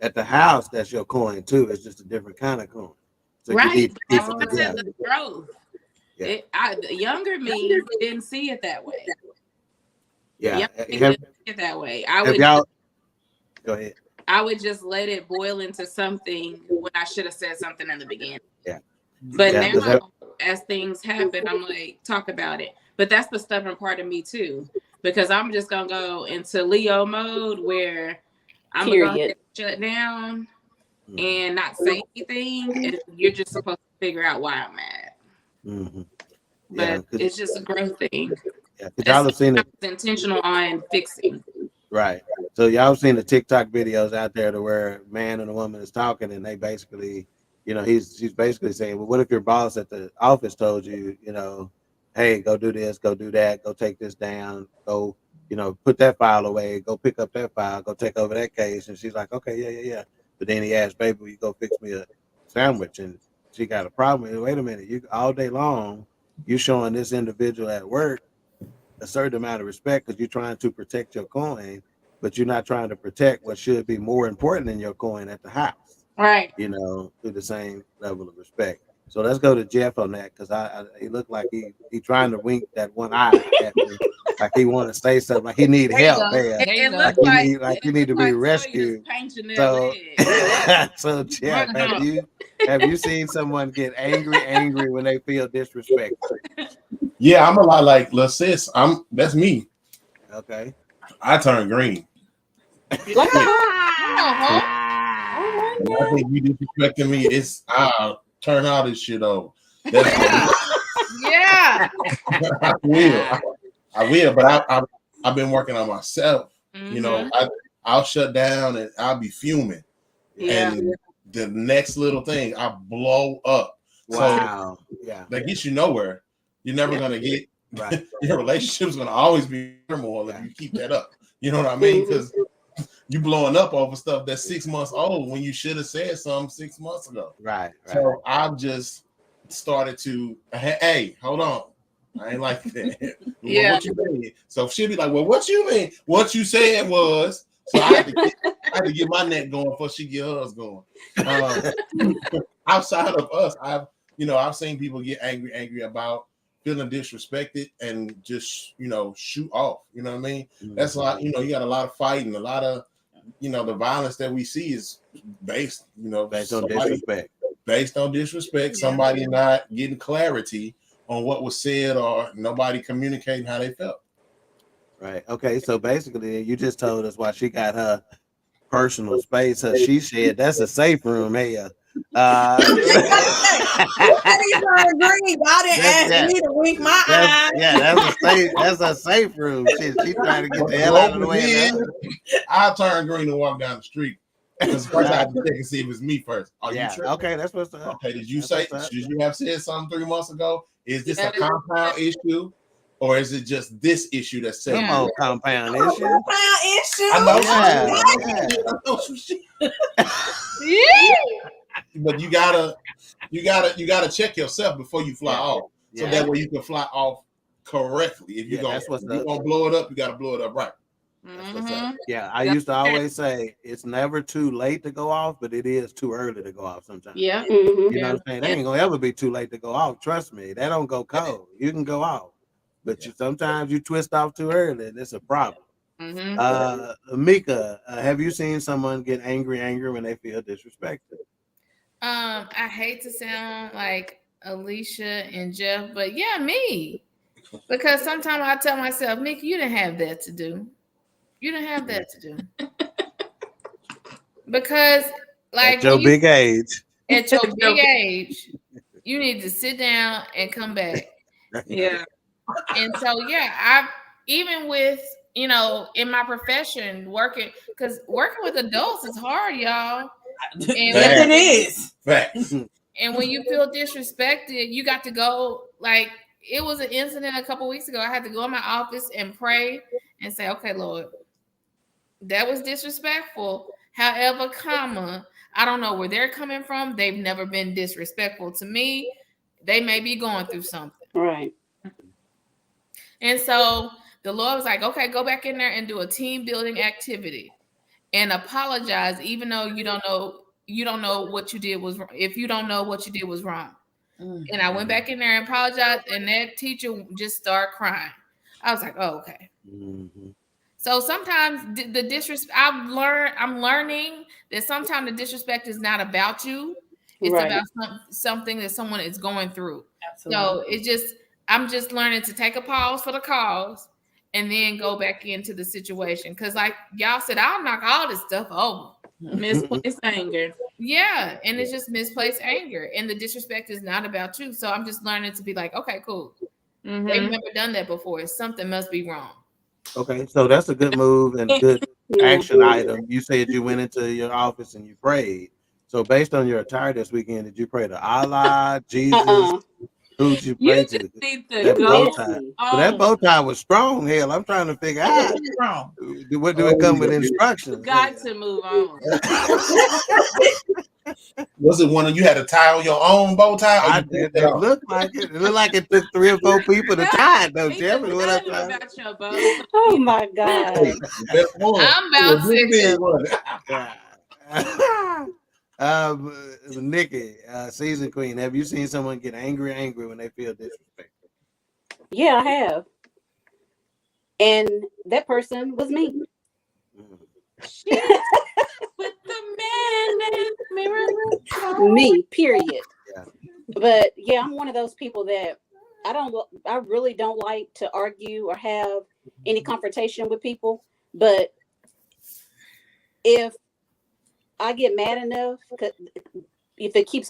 At the house, that's your coin too. It's just a different kind of coin. So right. You need to that's because of the growth. Yeah. The younger me didn't see it that way. Yeah. Didn't see it that way. Go ahead. I would just let it boil into something when I should have said something in the beginning. Yeah. But now, as things happen, I'm like, talk about it. But that's the stubborn part of me too, because I'm just gonna go into Leo mode where I'm gonna shut down and not say anything, and you're just supposed to figure out why I'm mad. But it's just a growth thing. Yeah, y'all have seen it. Intentional on fixing. Right. So y'all have seen the TikTok videos out there to where a man and a woman is talking, and they basically, she's basically saying, well, what if your boss at the office told you, hey, go do this, go do that, go take this down, go, put that file away, go pick up that file, go take over that case. And she's like, okay, yeah. But then he asked, baby, will you go fix me a sandwich? And she got a problem. Wait a minute, you all day long, you showing this individual at work a certain amount of respect because you're trying to protect your coin, but you're not trying to protect what should be more important than your coin at the house. Right. Through the same level of respect. So let's go to Jeff on that because he looked like he trying to wink that one eye at me, like he want to say something, like he need help. It like you need to be rescued. So Jeff, have you seen someone get angry when they feel disrespected? Yeah, I'm a lot like sis. That's me. Okay. I turn green. I think you disrespecting me. I'll turn all this shit over. Yeah. I will, but I've been working on myself. I'll shut down and I'll be fuming. Yeah. And the next little thing, I blow up. Wow. So that gets you nowhere. You're never gonna get your relationship's gonna always be turmoil if you keep that up. You know what I mean? Because you blowing up over stuff that's 6 months old when you should have said something 6 months ago. Right. So I've just started to, hey, hold on. I ain't like that. Yeah. What you mean? So she'll be like, well, what you mean? What you said was. So I had to get my neck going before she get hers going. Outside of us, I've seen people get angry about feeling disrespected and just shoot off. You know what I mean? That's a lot. You got a lot of fighting, a lot of the violence that we see is based on disrespect. Based on disrespect, somebody not getting clarity on what was said or nobody communicating how they felt. Right. Okay. So basically, you just told us why she got her personal space. She said that's a safe room here. That's a safe room. She's trying to get the hell out of the way. I'll turn green and walk down the street. Because first I have to check and see if it's me first. Are you sure? Okay, that's what's up. Okay, did you have said something 3 months ago? Is this a compound issue? Or is it just this issue that's saying compound issue? Compound issue. I know some shit. But you gotta check yourself before you fly off. So that way you can fly off correctly. If you're gonna blow it up, you gotta blow it up right. Yeah, I used to always say it's never too late to go off, but it is too early to go off sometimes. Yeah. You know what I'm saying? They ain't gonna ever be too late to go off. Trust me, they don't go cold. You can go off. But sometimes you twist off too early, and it's a problem. Mika, have you seen someone get angry when they feel disrespected? I hate to sound like Alicia and Jeff, but yeah, me. Because sometimes I tell myself, Mika, you didn't have that to do. You didn't have that to do. Because, like, at your big age, you need to sit down and come back. Yeah. And so, I've even with, in my profession, working with adults is hard, y'all. And it is. Facts. And when you feel disrespected, you got to go, like, it was an incident a couple weeks ago. I had to go in my office and pray and say, okay, Lord, that was disrespectful. However, I don't know where they're coming from. They've never been disrespectful to me. They may be going through something. Right. And so the Lord was like, okay, go back in there and do a team building activity and apologize, even though you don't know what you did was wrong. If you don't know what you did was wrong. And I went back in there and apologized, and that teacher just started crying. I was like, oh, okay. So sometimes the disrespect, I'm learning that sometimes the disrespect is not about you. It's about something that someone is going through. Absolutely. So I'm just learning to take a pause for the cause and then go back into the situation. Because like y'all said, I'll knock all this stuff over. Misplaced anger. Yeah, and it's just misplaced anger. And the disrespect is not about you. So I'm just learning to be like, okay, cool. They've never done that before. Something must be wrong. Okay, so that's a good move and good action item. You said you went into your office and you prayed. So based on your attire this weekend, did you pray to Allah, Jesus? Who'd you pray to? That bow tie. So that bow tie was strong. Hell, I'm trying to figure out. What do it come with instructions? Got to move on. Was it one of you had to tie on your own bow tie? It looked like it. It looked like it took 3 or 4 people to tie it, though. Tell me what I'm trying. Oh my God. I'm about to. Nikki, season queen, have you seen someone get angry when they feel disrespected? Yeah, I have. And that person was me. With the man in the mirror. Me, period. Yeah. But yeah, I'm one of those people that I really don't like to argue or have any confrontation with people. But if I get mad enough, if it keeps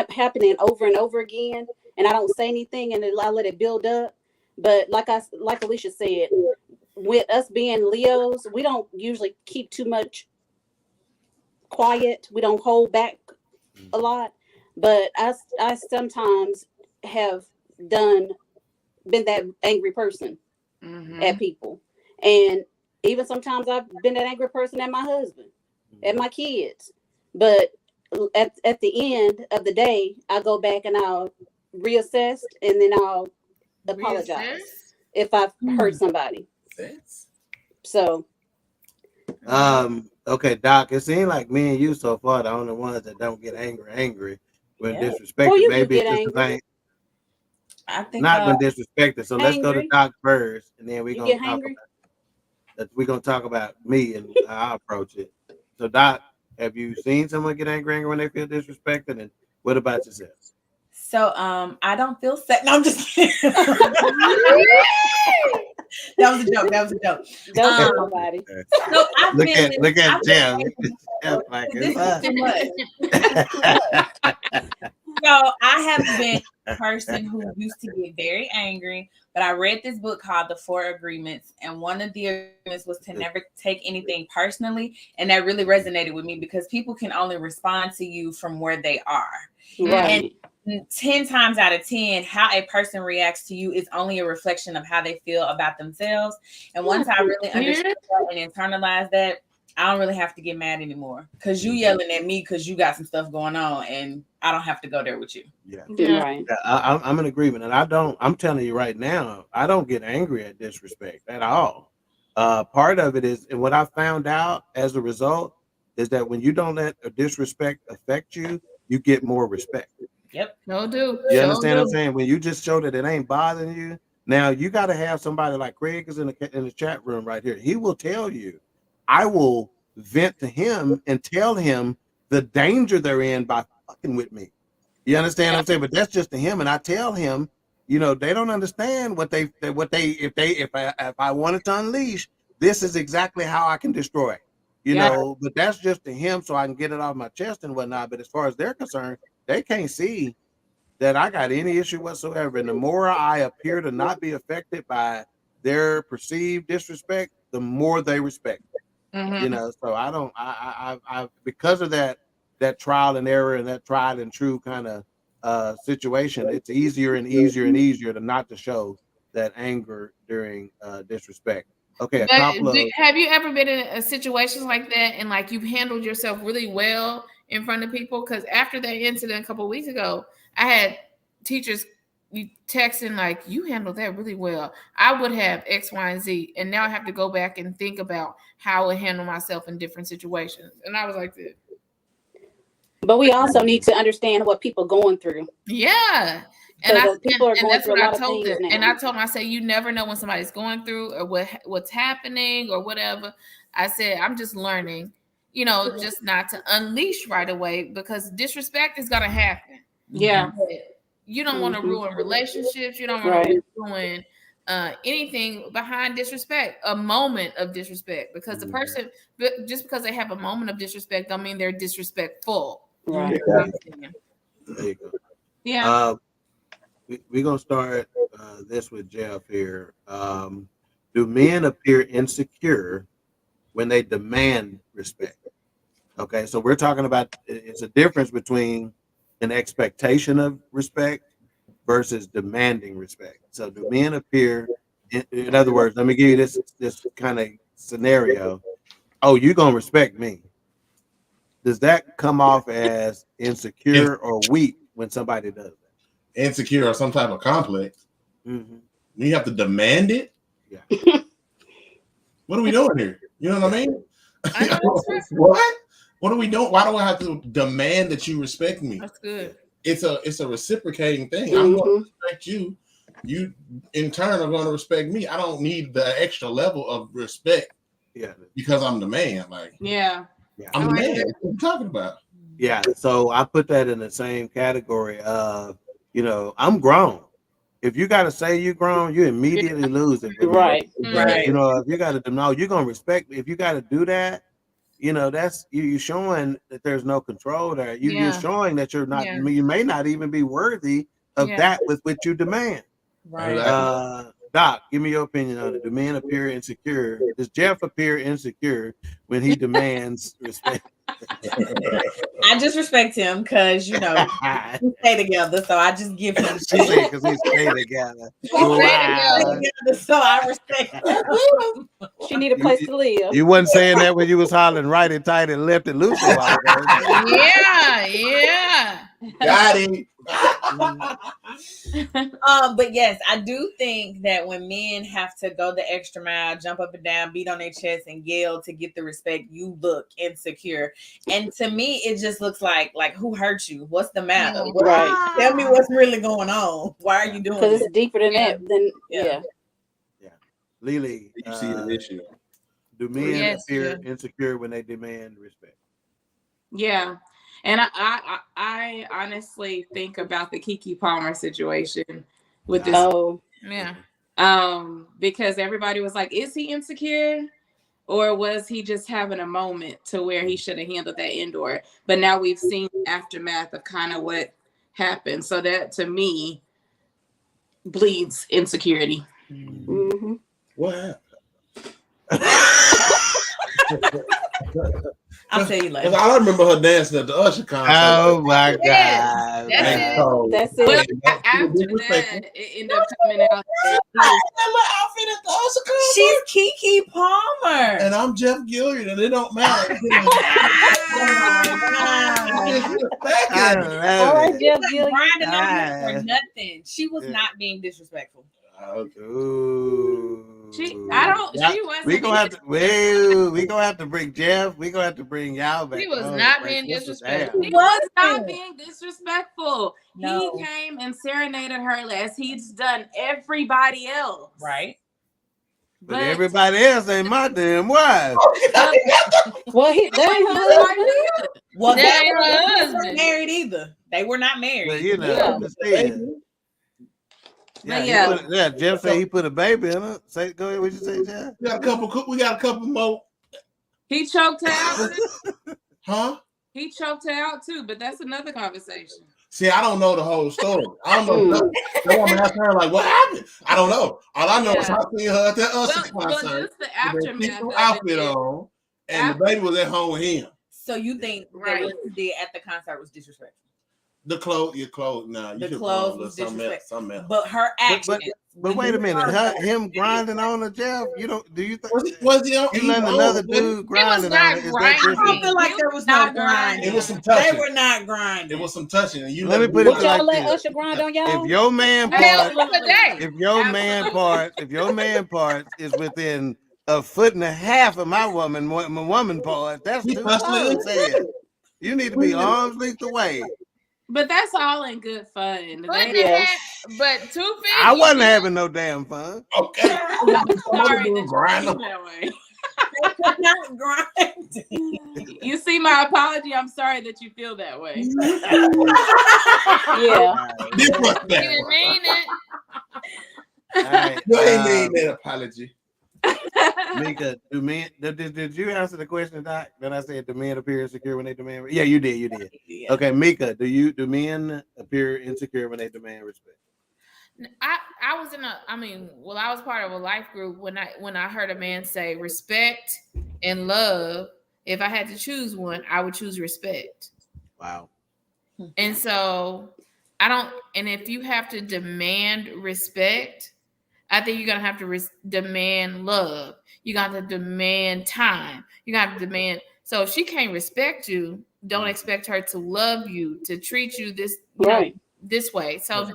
happening over and over again, and I don't say anything, and I let it build up. But like Alicia said, with us being Leos, we don't usually keep too much quiet. We don't hold back a lot. But I sometimes have been that angry person at people, and even sometimes I've been that angry person at my husband. At my kids. But at the end of the day, I go back and I'll reassess and then I'll apologize if I've hurt somebody. So okay, Doc, it seems like me and you so far the only ones that don't get angry when disrespected. Well, maybe it's just the I think not when disrespected. So let's go to angry. Doc first and then we're gonna talk about me and how I approach it. So Doc, have you seen someone get angry when they feel disrespected? And what about yourself? So I don't feel sad. No, I'm just kidding. That was a joke. That was a joke. Don't tell nobody. So I've Look been at Jeff. Jeff like this it's is too much. So I have been a person who used to get very angry, but I read this book called The 4 Agreements, and one of the agreements was to never take anything personally, and that really resonated with me because people can only respond to you from where they are. Right. And 10 times out of 10, how a person reacts to you is only a reflection of how they feel about themselves. And once I really understood that and internalized that, I don't really have to get mad anymore because you yelling at me because you got some stuff going on and I don't have to go there with you. Yeah. Right. I'm in agreement. And I'm telling you right now, I don't get angry at disrespect at all. Part of it is, and what I found out as a result is that when you don't let a disrespect affect you, you get more respect. Yep. No do. You understand what I'm saying? When you just show that it ain't bothering you, now you got to have somebody like Craig is in the chat room right here. He will tell you. I will vent to him and tell him the danger they're in by fucking with me. You understand what I'm saying? But that's just to him, and I tell him, you know, they don't understand if I wanted to unleash, this is exactly how I can destroy. You know, but that's just to him, so I can get it off my chest and whatnot. But as far as they're concerned, they can't see that I got any issue whatsoever. And the more I appear to not be affected by their perceived disrespect, the more they respect. You know, so I because of that trial and error and that tried and true kind of situation, it's easier and easier to not to show that anger during disrespect. Okay, Have you ever been in a situation like that and like you've handled yourself really well in front of people? Because after that incident a couple of weeks ago, I had teachers texting like, you handled that really well. I would have X, Y, and Z, and now I have to go back and think about how I would handle myself in different situations. And I was like this. But we also need to understand what people are going through. Yeah. And that's what I told them. And I told them, I said, you never know when somebody's going through or what's happening or whatever. I said, I'm just learning, you know, just not to unleash right away because disrespect is going to happen. Yeah. But you don't want to ruin relationships. You don't want to ruin anything behind disrespect, a moment of disrespect, because the person, just because they have a moment of disrespect, don't mean they're disrespectful. Right. There you go. Yeah. We're going to start this with Jeff here. Do men appear insecure when they demand respect? Okay, so we're talking about it's a difference between an expectation of respect versus demanding respect. So do men appear, in other words, let me give you this kind of scenario. Oh, you're going to respect me. Does that come off as insecure or weak when somebody does that? Insecure or some type of complex. You have to demand it. Yeah. What are we doing here? You know what I mean? What are we doing? Why do I have to demand that you respect me? That's good. It's a reciprocating thing. I'm going to respect you. You in turn are going to respect me. I don't need the extra level of respect. Yeah. Because I'm the man. Like, I'm the man. What are you talking about? Yeah. So I put that in the same category of, you know, I'm grown. If you got to say you grown, you immediately lose it. Right. You know, if you got to know, you're going to respect me. If you got to do that, you know, that's you're showing that there's no control there. You're showing that you're not, you may not even be worthy of that with which you demand. Right. Doc, give me your opinion on it. Do men appear insecure? Does Jeff appear insecure when he demands respect? I just respect him because, you know, we stay together. So I just give him. Because we stay together. So I respect him. She need a place to live. You wasn't saying that when you was hollering right and tight and left and loose a while ago. Yeah. Got him. But yes, I do think that when men have to go the extra mile, jump up and down, beat on their chest, and yell to get the respect, you look insecure. And to me, it just looks like who hurt you? What's the matter? Right. Tell me what's really going on. Why are you doing? Because it's deeper than that. Yeah. Lily, you see the issue. Do men Yes, appear insecure when they demand respect? Yeah. And I honestly think about the Keke Palmer situation with this. Oh, Yeah. Because everybody was like, is he insecure? Or was he just having a moment to where he should have handled that indoor? But now we've seen the aftermath of kind of what happened. So that to me bleeds insecurity. mm-hmm. What I'll tell you later. I remember her dancing at the Usher concert. Oh my Yes, God. that's man. it. That's Well, it. after that, it ended up coming out that outfit at the Usher concert. She's Keke Palmer. And I'm Jeff Gilyard, and it don't matter. I love All right, it. Jeff She Gilyard. grinding on her for nothing. She was not being disrespectful. Ooh. she wasn't. We gonna have to. Well, we gonna have to bring Jeff. We gonna have to bring y'all back. He was on. not Break being this disrespectful. down. He was not being disrespectful. No. He came and serenaded her as he's done everybody else. Right. But everybody else ain't my damn wife. Well, they ain't her husband. Well, That they ain't her weren't husband. married either. They were not married. But you know, Yeah. but still. But Yeah, Jeff said he put a baby in her. Say, go ahead. What you say, Jeff? We got a couple more. He choked her out. Huh? He choked her out too, but that's another conversation. See, I don't know the whole story. I don't know. That woman asked her, like, what happened? I don't know. All I know is I seen her at that Usher concert. Just the aftermath of outfit it. on, and the baby was at home with him. So you think that what you did at the concert was disrespectful? The clothes, your clothes. Nah, you The should clothes put was something else. disrespectful. Something else. But her action. But wait a minute, him grinding on her, Jeff. You don't? Do you think? Was he on? You letting another dude grinding on her? Is that I don't different? feel like there was no grinding. It was some touching. They were not grinding. It was some touching. And you Let me put it Would y'all like let this. Usher grind on y'all? If your man Hell, part, today. if your man part is within a foot and a half of my woman part, that's too close. You need to be arm's length away. But that's all in good fun. But 2 feet. I wasn't having no damn fun. Okay. I'm sorry that you feel that way. Not grinding. You see my apology. I'm sorry that you feel that way. Yeah. You didn't mean it. Right. You ain't made that apology. Mika, did you answer the question, Doc? That I said, do men appear insecure when they demand? Yeah, you did. Yeah. Okay, Mika, do men appear insecure when they demand respect? I was part of a life group when I heard a man say respect and love. If I had to choose one, I would choose respect. Wow. And so and if you have to demand respect, I think you're going to have to demand love. You're going to have to demand time. You're going to have to demand. So if she can't respect you, don't expect her to love you, to treat you this way. So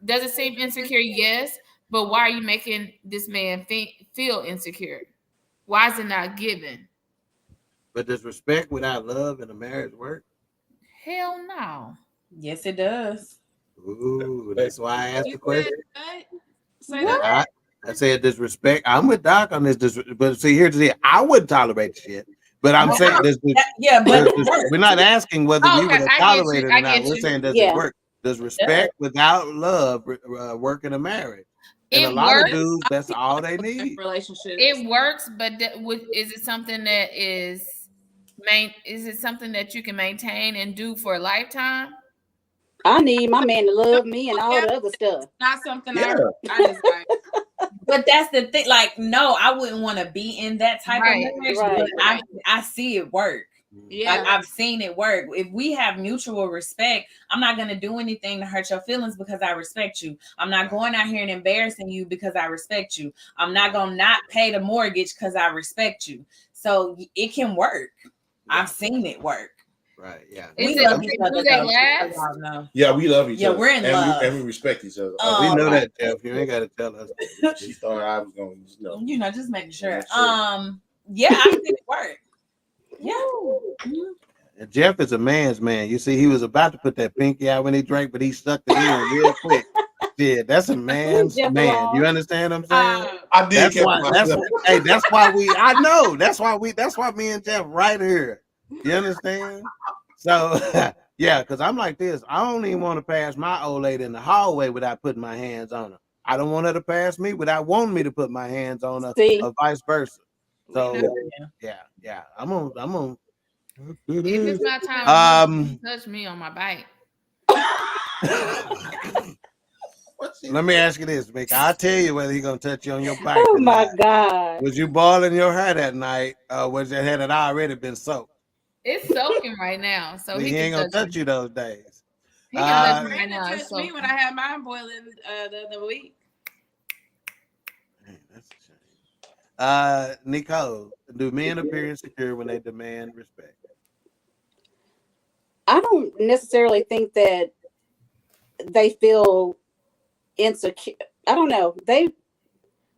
does it seem insecure? Yes. But why are you making this man feel insecure? Why is it not given? But does respect without love in a marriage work? Hell no. Yes, it does. Ooh, that's why I asked the question. What? I said, does respect? I'm with Doc on this. But see, here's the thing. I wouldn't tolerate shit. But I'm saying, we're not asking whether we would have tolerated it or not. We're saying, does it work? Does respect without love work in a marriage? And a lot of dudes, that's all they need. Relationships. It works, but is it something that is it something that you can maintain and do for a lifetime? I need my man to love me and all the other stuff. Not something I desire. But that's the thing. Like, no, I wouldn't want to be in that type of marriage. But I see it work. Yeah, like, I've seen it work. If we have mutual respect, I'm not going to do anything to hurt your feelings because I respect you. I'm not going out here and embarrassing you because I respect you. I'm not going to not pay the mortgage because I respect you. So it can work. I've seen it work. Right. Yeah. Do they last? Yeah, we love each other. Yeah, we're in love. And we respect each other. We know that, Jeff. You ain't got to tell us. She thought I was going to, You know, just making sure. Yeah, I've seen it work. Yeah. And Jeff is a man's man. You see, he was about to put that pinky out when he drank, but he stuck it in real quick. Shit, that's a man's Jeff man. Gilyard. You understand what I'm saying? I did That's catch why. myself. That's why we. I know. That's why me and Jeff right here. You understand? So yeah, because I'm like this. I don't even want to pass my old lady in the hallway without putting my hands on her. I don't want her to pass me without wanting me to put my hands on her, See? or vice versa. So Yeah. yeah. I'm on. If it's my time, touch me on my bike. Let me ask you this, Mick. I'll tell you whether he's gonna touch you on your bike. Oh or my not. God. Was you boiling your hair that night? Was your hair that already been soaked? It's soaking right now, so he he ain't can gonna touch you those days. He can touch me right Brandon now. touched It's me when I had mine boiling the other week. Man, that's a shame. Nicole, do men appear insecure when they demand respect? I don't necessarily think that they feel insecure. I don't know.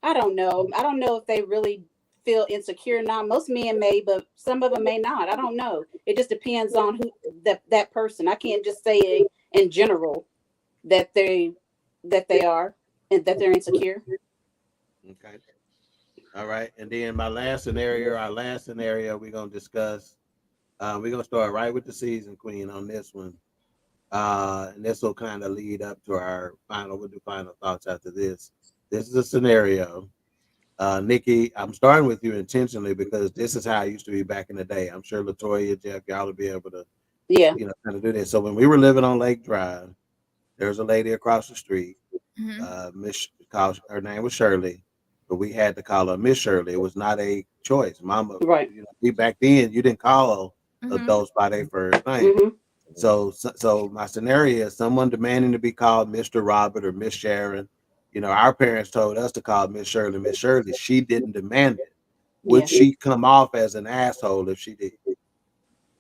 I don't know. I don't know if they really feel insecure or not. Most men may, but some of them may not. I don't know. It just depends on who that person. I can't just say in general that they are and that they're insecure. Okay. All right. And then our last scenario we're gonna discuss. We're gonna start right with the season queen on this one. And this will kind of lead up to our we'll do final thoughts after this. This is a scenario. Nikki, I'm starting with you intentionally because this is how I used to be back in the day. I'm sure LaToya, Jeff, y'all will be able to, kind of do this. So when we were living on Lake Drive, there was a lady across the street. Her name was Shirley, but we had to call her Miss Shirley. It was not a choice. Mama, right? Back then, you didn't call adults by their first name. Mm-hmm. So my scenario is someone demanding to be called Mr. Robert or Miss Sharon. Our parents told us to call Miss Shirley Miss Shirley. She didn't demand it. Would she come off as an asshole if she did?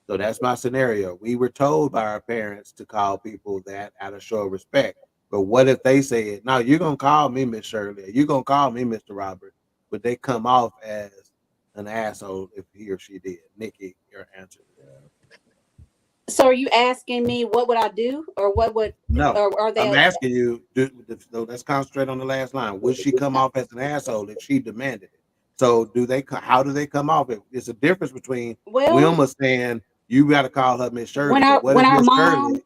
So that's my scenario. We were told by our parents to call people that out of show of respect. But what if they said, no, you're going to call me Miss Shirley, or you're going to call me Mr. Robert, would they come off as an asshole if he or she did? Nikki, your answer. So are you asking me what would I do, or what would? No, or are they? I'm asking you. Let's concentrate on the last line. Would she come off as an asshole if she demanded it? So how do they come off? It's a difference between Wilma saying you got to call her Miss Shirley. When our mom Shirley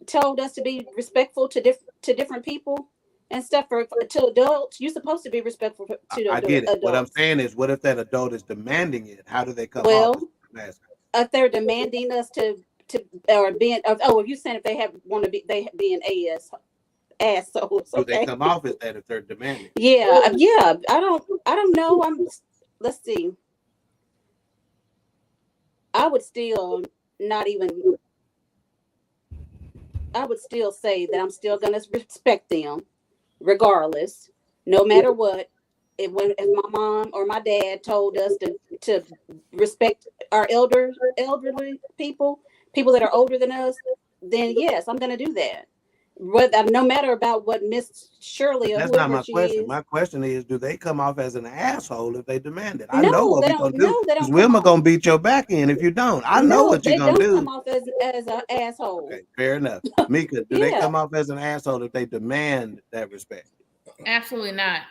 told us to be respectful to different people and stuff to adults, you're supposed to be respectful to I get it. adults. What I'm saying is, what if that adult is demanding it? How do they come off? If they're demanding us to or being if you saying if they want to be being assholes, do they come off as that if they're demanding? Yeah. I don't know. Let's see. I would still say that I'm still gonna respect them regardless, no matter what. If my mom or my dad told us to respect our elderly people that are older than us, then yes, I'm gonna do that. No matter about what Miss Shirley or whoever my she question. is. My question is, do they come off as an asshole if they demand it? I No, know what they we're gonna don't. do. No, they Because don't. Wilma gonna beat your back in if you don't. I know what you're gonna do. They don't come off as an asshole. Okay, fair enough. Mika, do they come off as an asshole if they demand that respect? Absolutely not.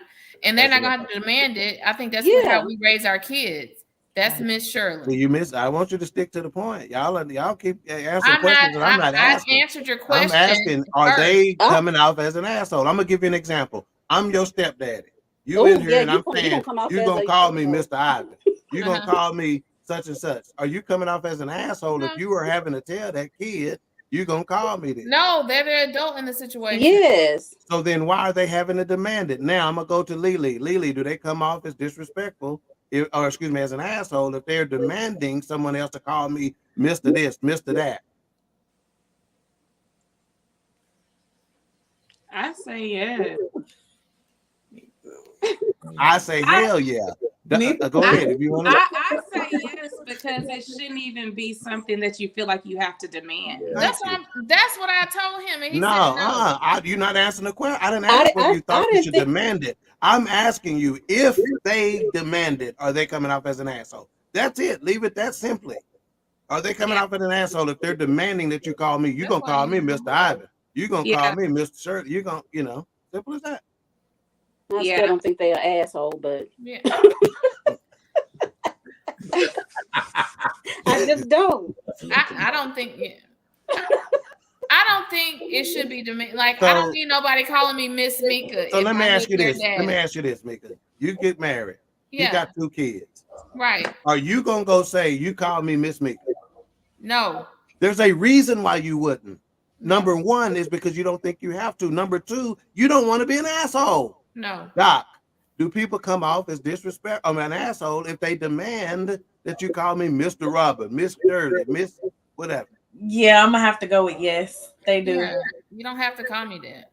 And they're not going to have to demand it. I think that's how we raise our kids. That's Miss Shirley. Well, I want you to stick to the point. Y'all keep answering questions that I'm not asking. I've answered your question. I'm asking, are they coming off as an asshole? I'm gonna give you an example. I'm your stepdaddy. You in here and I'm saying you're gonna call me Mr. Ivan. You're gonna call me such and such. Are you coming off as an asshole if you were having to tell that kid you're gonna call me this? No, they're the adult in the situation. Yes. So then why are they having to demand it? Now I'm gonna go to Lily. Lily, do they come off as disrespectful? As an asshole if they're demanding someone else to call me Mr. This, Mr. That? I say yes. I say hell yeah. Go ahead if you want to. I say yes because it shouldn't even be something that you feel like you have to demand. That's what I told him, and he said no. You're not answering the question. I didn't ask what you thought you should demand it. I'm asking you if they demand it, are they coming off as an asshole? That's it. Leave it that simply. Are they coming off as an asshole if they're demanding that you call me? You're gonna call me Mr. Ivan. You're gonna call me Mr. Shirley. You're gonna, Simple as that. I Yeah. still don't think they're an asshole, but Yeah. I just don't. I don't think. Yeah. I don't think it should be like I So- don't need nobody calling me Miss Mika. So if let me I ask you meet their this. dad. Let me ask you this, Mika. You get married. You Yeah. got 2 kids. Right. Are you gonna go say you call me Miss Mika? No. There's a reason why you wouldn't. Number 1 is because you don't think you have to. Number 2, you don't want to be an asshole. No. Doc, do people come off as disrespect? I'm an asshole if they demand that you call me Mr. Robert, Miss Shirley, Miss whatever. Yeah, I'm gonna have to go with yes. They do. Yeah. You don't have to call me that.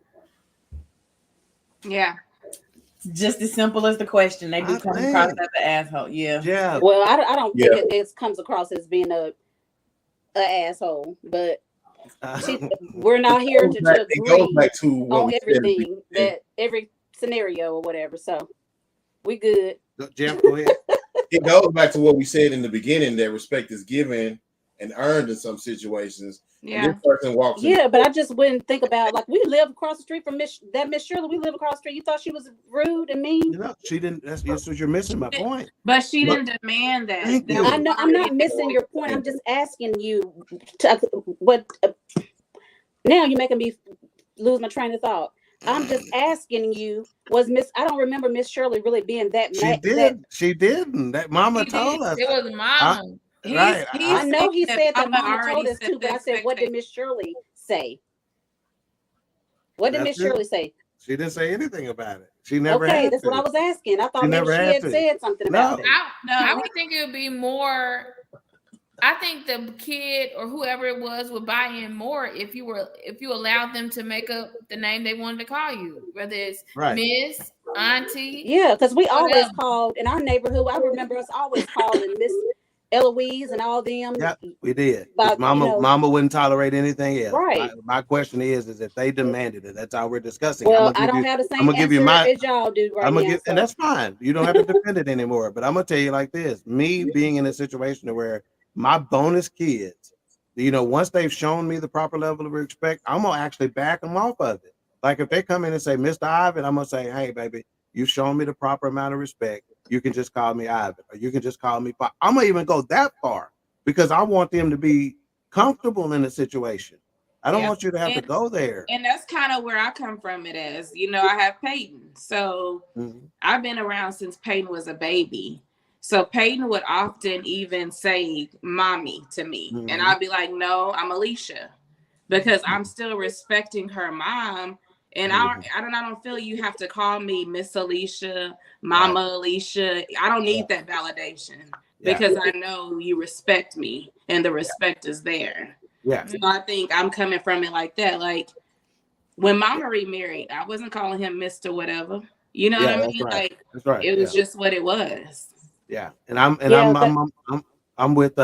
Yeah. Just as simple as the question. They do I come think. across as an asshole. Yeah. Yeah. Well, I don't Yeah. think it comes across as being a asshole, but we're not here to It goes agree back to what on we said at the everything, beginning. that every scenario or whatever. So we good. Jeff, go ahead. It goes back to what we said in the beginning, that respect is given and earned in some situations. Yeah. And this person walks in. Yeah, but I just wouldn't think about, like, we live across the street from Miss Shirley. We live across the street. You thought she was rude and mean? You know, she didn't. That's what you're missing my point. But she didn't demand that. Thank That you. was I know. I'm not already- missing your point. I'm just asking you what. Now you're making me lose my train of thought. I'm just asking you, I don't remember Miss Shirley really being that She mad. did. She didn't. That mama She told us. It was mama. Right. I know he said that Mama mama told already us too, but I set said, what did the Miss Shirley say? What did That's Miss it. Shirley say? She didn't say anything about it. She never Okay, had that's to. what I was asking. I thought She maybe never she had had to. said something No. about it. I would think it would be more. I think the kid or whoever it was would buy in more if you allowed them to make up the name they wanted to call you, whether it's Right. Miss, Auntie. Yeah, because we always Whatever. called in our neighborhood. I remember us always calling Miss Eloise and all them. Yeah, we did. But, Mama, you know- Mama wouldn't tolerate anything else. Right. My question is if they demanded it, that's all we're discussing. Well, I don't have the same I'm gonna give you answer my. as y'all do right I'm now. gonna give, and that's fine. You don't have to defend it anymore. But I'm gonna tell you like this: me being in a situation where my bonus kids, once they've shown me the proper level of respect, I'm gonna actually back them off of it. Like if they come in and say, Mr. Ivan, I'm gonna say, hey, baby, you've shown me the proper amount of respect. You can just call me Ivan, or you can just call me Pop. I'm gonna even go that far because I want them to be comfortable in the situation. I don't want you to have to go there. And that's kind of where I come from it as, I have Peyton. So I've been around since Peyton was a baby. So Peyton would often even say mommy to me. And I'd be like, no, I'm Alicia. Because I'm still respecting her mom. And I don't feel you have to call me Miss Alicia, Mama Alicia. I don't need that validation because I know you respect me and the respect is there. Yeah. So I think I'm coming from it like that. Like when Mama remarried, I wasn't calling him Mr. Whatever. You know what I mean? That's right. Like That's right. it was just what it was. Yeah, and I'm with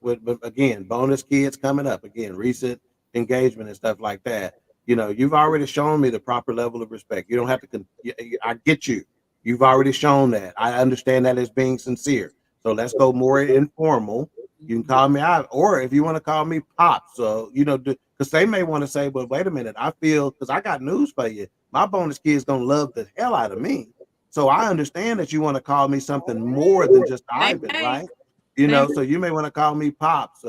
with again bonus kids coming up again, recent engagement and stuff like that. You've already shown me the proper level of respect. You don't have to. I get you. You've already shown that. I understand that as being sincere. So let's go more informal. You can call me out, or if you want to call me Pop. So because they may want to say, "Well, wait a minute. I feel because I got news for you. My bonus kids gonna love the hell out of me." So I understand that you want to call me something more than just Ivan, right? So you may want to call me Pops,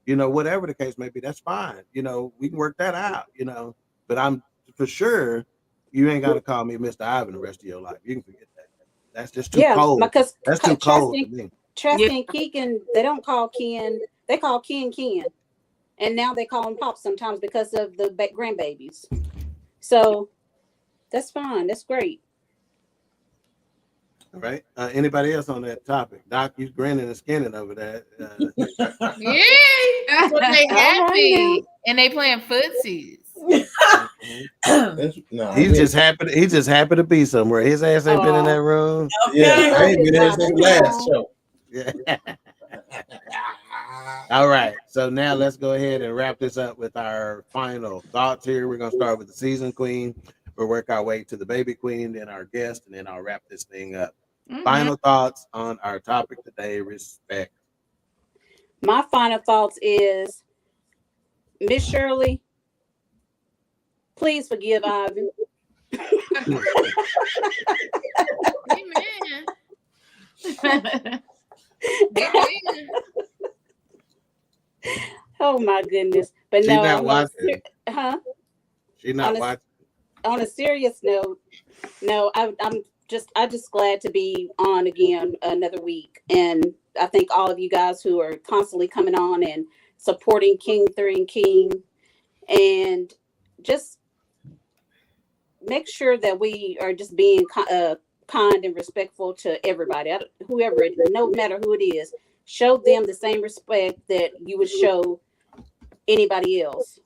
whatever the case may be, that's fine. We can work that out, but I'm for sure you ain't got to call me Mr. Ivan the rest of your life. You can forget that. That's just too cold. Because that's too cold to me. Chesty and Keegan, they don't call Ken, they call Ken. And now they call him Pop sometimes because of the grandbabies. So that's fine. That's great. All right. Anybody else on that topic? Doc, you grinning and skinning over there. Yeah, that's what they happy, and they playing footsies. He's just happy to be somewhere. His ass ain't been in that room. Yeah, I ain't been there since last show. Yeah. All right. So now let's go ahead and wrap this up with our final thoughts here. We're gonna start with the season queen. We'll work our way to the baby queen, then our guest, and then I'll wrap this thing up. Final thoughts on our topic today, respect. My final thoughts is, Miss Shirley, please forgive Ivan. Amen. Oh my goodness! But She no, not watching. She not watching. On a serious note, no, I'm just glad to be on again another week, and I thank all of you guys who are constantly coming on and supporting Queen3 King, and just make sure that we are just being kind and respectful to everybody, whoever it, no matter who it is. Show them the same respect that you would show anybody else.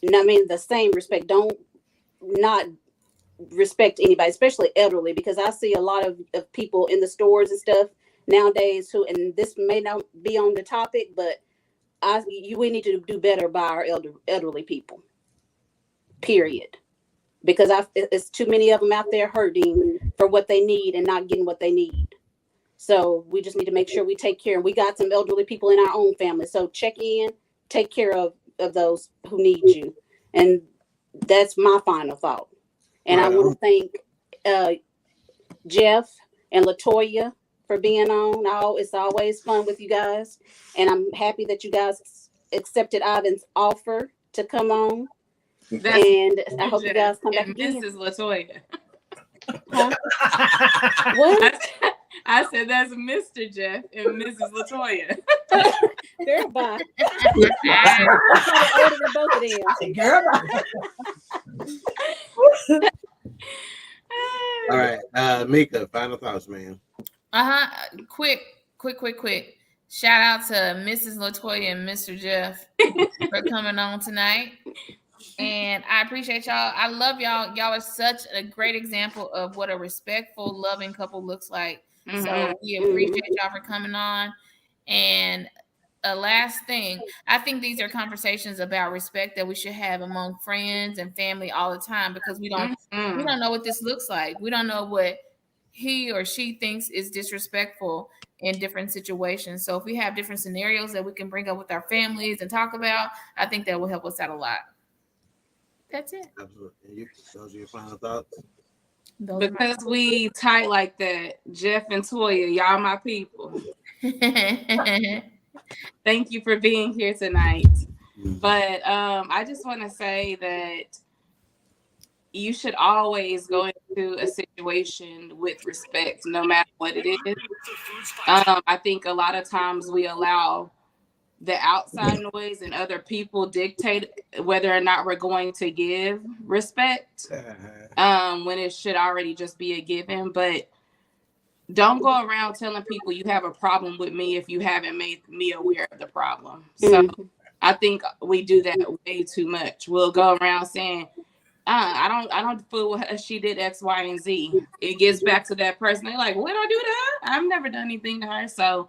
I mean, the same respect. Don't not respect anybody, especially elderly, because I see a lot of people in the stores and stuff nowadays who, and this may not be on the topic, but we need to do better by our elderly people. Period. Because it's too many of them out there hurting for what they need and not getting what they need. So we just need to make sure we take care. And we got some elderly people in our own family. So check in, take care of those who need you. And that's my final thought. And I want to thank Jeff and LaToya for being on. It's always fun with you guys. And I'm happy that you guys accepted Ivan's offer to come on. And I hope you guys come back again. Mrs. LaToya. Huh? What? I said that's Mr. Jeff and Mrs. LaToya. Girl, bye. I'm older than both of them. Girl, all right, Mika, final thoughts, man. Quick. Shout out to Mrs. LaToya and Mr. Jeff for coming on tonight. And I appreciate y'all. I love y'all. Y'all are such a great example of what a respectful, loving couple looks like. Mm-hmm. So we appreciate y'all for coming on. And a last thing, I think these are conversations about respect that we should have among friends and family all the time, because we don't know what this looks like. We don't know what he or she thinks is disrespectful in different situations. So if we have different scenarios that we can bring up with our families and talk about, I think that will help us out a lot. That's it. Absolutely. Those are your final thoughts? Because we tight like that, Jeff and Toya, y'all my people. Thank you for being here tonight. But I just want to say that you should always go into a situation with respect, no matter what it is. I think a lot of times we allow the outside noise and other people dictate whether or not we're going to give respect, when it should already just be a given. But don't go around telling people you have a problem with me if you haven't made me aware of the problem. So I think we do that way too much. We'll go around saying, I don't fool with her. She did X, Y, and Z. It gets back to that person. They're like, what did I do to her? I've never done anything to her. So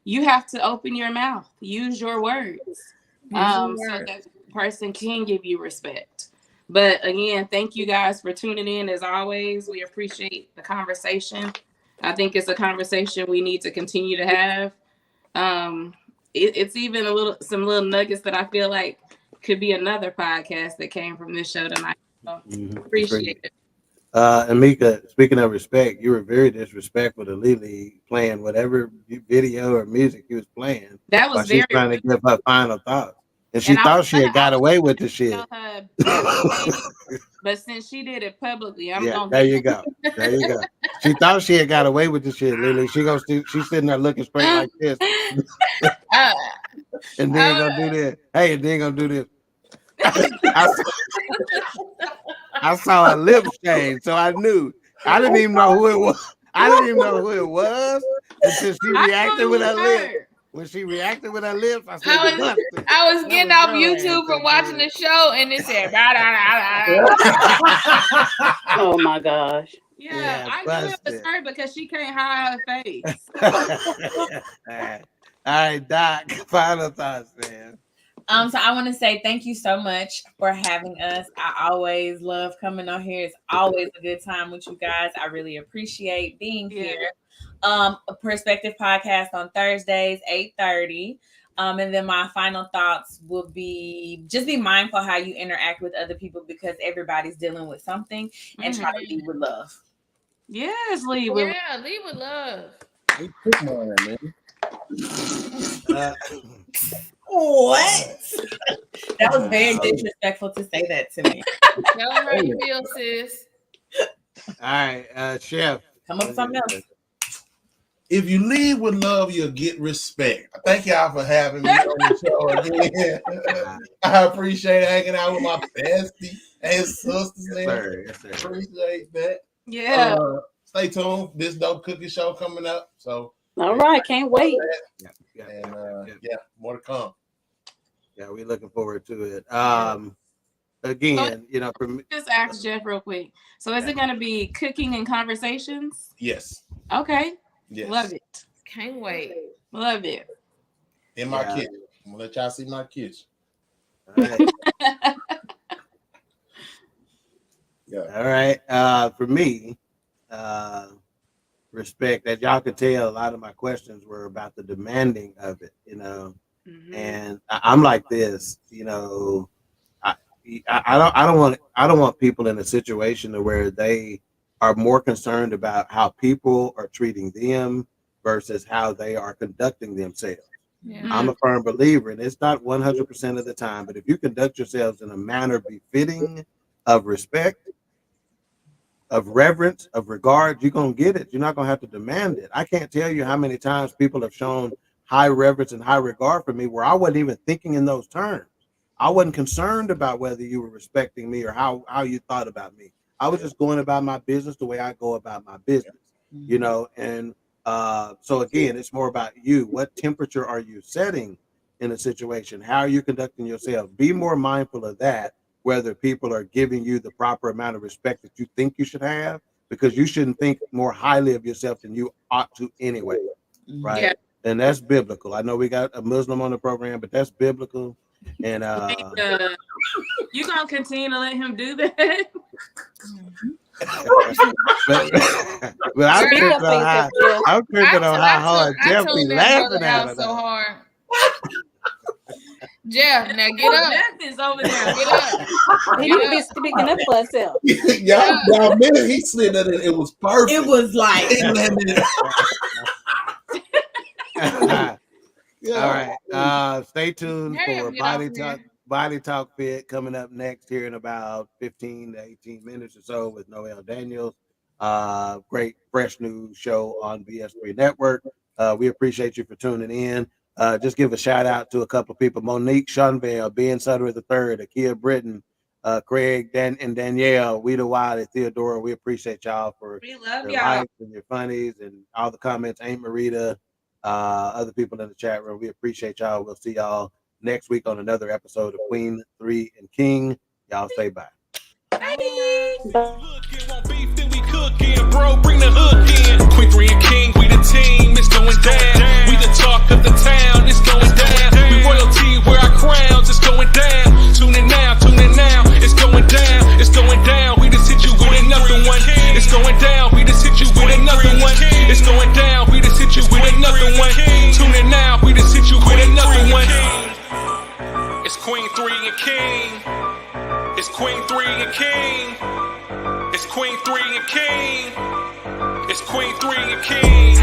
you have to open your mouth, use your words, so that person can give you respect. But again, thank you guys for tuning in. As always, we appreciate the conversation. I think it's a conversation we need to continue to have. It's even some little nuggets that I feel like could be another podcast that came from this show tonight. So appreciate it. And Mika, speaking of respect, you were very disrespectful to Lily playing whatever video or music he was playing. That was very she's trying to give her final thoughts. And she thought she had got away with the shit. But since she did it publicly, I'm gonna. There you go. She thought she had got away with the shit, Lily. She's sitting there looking straight like this. And then gonna do this. Hey, and then gonna do this. I saw her lips change, so I knew. I didn't even know who it was. Until she reacted with her lips. When she reacted with her lips, I said, I was getting off YouTube from watching the show, and it said, oh my gosh. Yeah, I knew it was her because she can't hide her face. All right, Doc, final thoughts, man. So I want to say thank you so much for having us. I always love coming on here. It's always a good time with you guys. I really appreciate being here. A Perspective podcast on Thursdays, 8:30. And then my final thoughts would be just be mindful how you interact with other people because everybody's dealing with something, and try to lead with love. Yes, lead with lead with love. Put more in there, man. What? That was very disrespectful to say that to me. Tell them how you feel, sis. All right, Chef. Come up with something else. If you lead with love, you'll get respect. Thank y'all for having me on the show again. I appreciate hanging out with my bestie and sisters. Yes, sir. Appreciate that. Yeah. Stay tuned. This dope cookie show coming up. So All right, can't wait. And more to come. Yeah, we're looking forward to it. Again, for me, Just ask Jeff real quick. So is it going to be cooking and conversations? Yes. Okay. Yes. Love it. Can't wait. Love it. In my kitchen. I'm gonna let y'all see my kitchen. All right. All right. For me, respect. As y'all could tell, a lot of my questions were about the demanding of it, and I'm like this, I don't want people in a situation where they are more concerned about how people are treating them versus how they are conducting themselves. Yeah. I'm a firm believer, and it's not 100% of the time, but if you conduct yourselves in a manner befitting of respect, of reverence, of regard, you're going to get it. You're not going to have to demand it. I can't tell you how many times people have shown high reverence and high regard for me where I wasn't even thinking in those terms. I wasn't concerned about whether you were respecting me or how you thought about me. I was just going about my business the way I go about my business, and so again, it's more about you. What temperature are you setting in a situation? How are you conducting yourself? Be more mindful of that, whether people are giving you the proper amount of respect that you think you should have, because you shouldn't think more highly of yourself than you ought to anyway, right? Yeah. And that's biblical. I know we got a Muslim on the program, but that's biblical. And you gonna continue to let him do that? but I'm criticking on how hard Jeff be laughing at it. So hard. Jeff, now get up. Jeff is over there. Get up. He need to be speaking up for himself. Y'all minute he slid that in, it was perfect. It was like all right. Stay tuned for Get Body Talk Fit coming up next here in about 15 to 18 minutes or so with Noel Daniels. Great fresh new show on BS3 Network. We appreciate you for tuning in. Just give a shout out to a couple of people: Monique Shunvale, Ben Sutter III, Akia Britton, Craig, and Danielle, Weta Wiley, Theodora. We appreciate y'all for We love your y'all. likes and your funnies and all the comments. Aunt Marita, other people in the chat room. We appreciate y'all. We'll see y'all next week on another episode of Queen3 and King. Y'all say bye. Bro, bring the hook in. Queen3 and King, we the team, it's going down. We the talk of the town, it's going down. We royalty, wear our crowns, it's going down. Tune in now, it's going down, it's going down. We just hit you with another one. It's going down, we just hit you with another one. It's going down, we just hit you with another one. Tune in now, we just hit you with another one. It's Queen3 and King. It's Queen3 and King. It's Queen3 and King. It's Queen3 and King.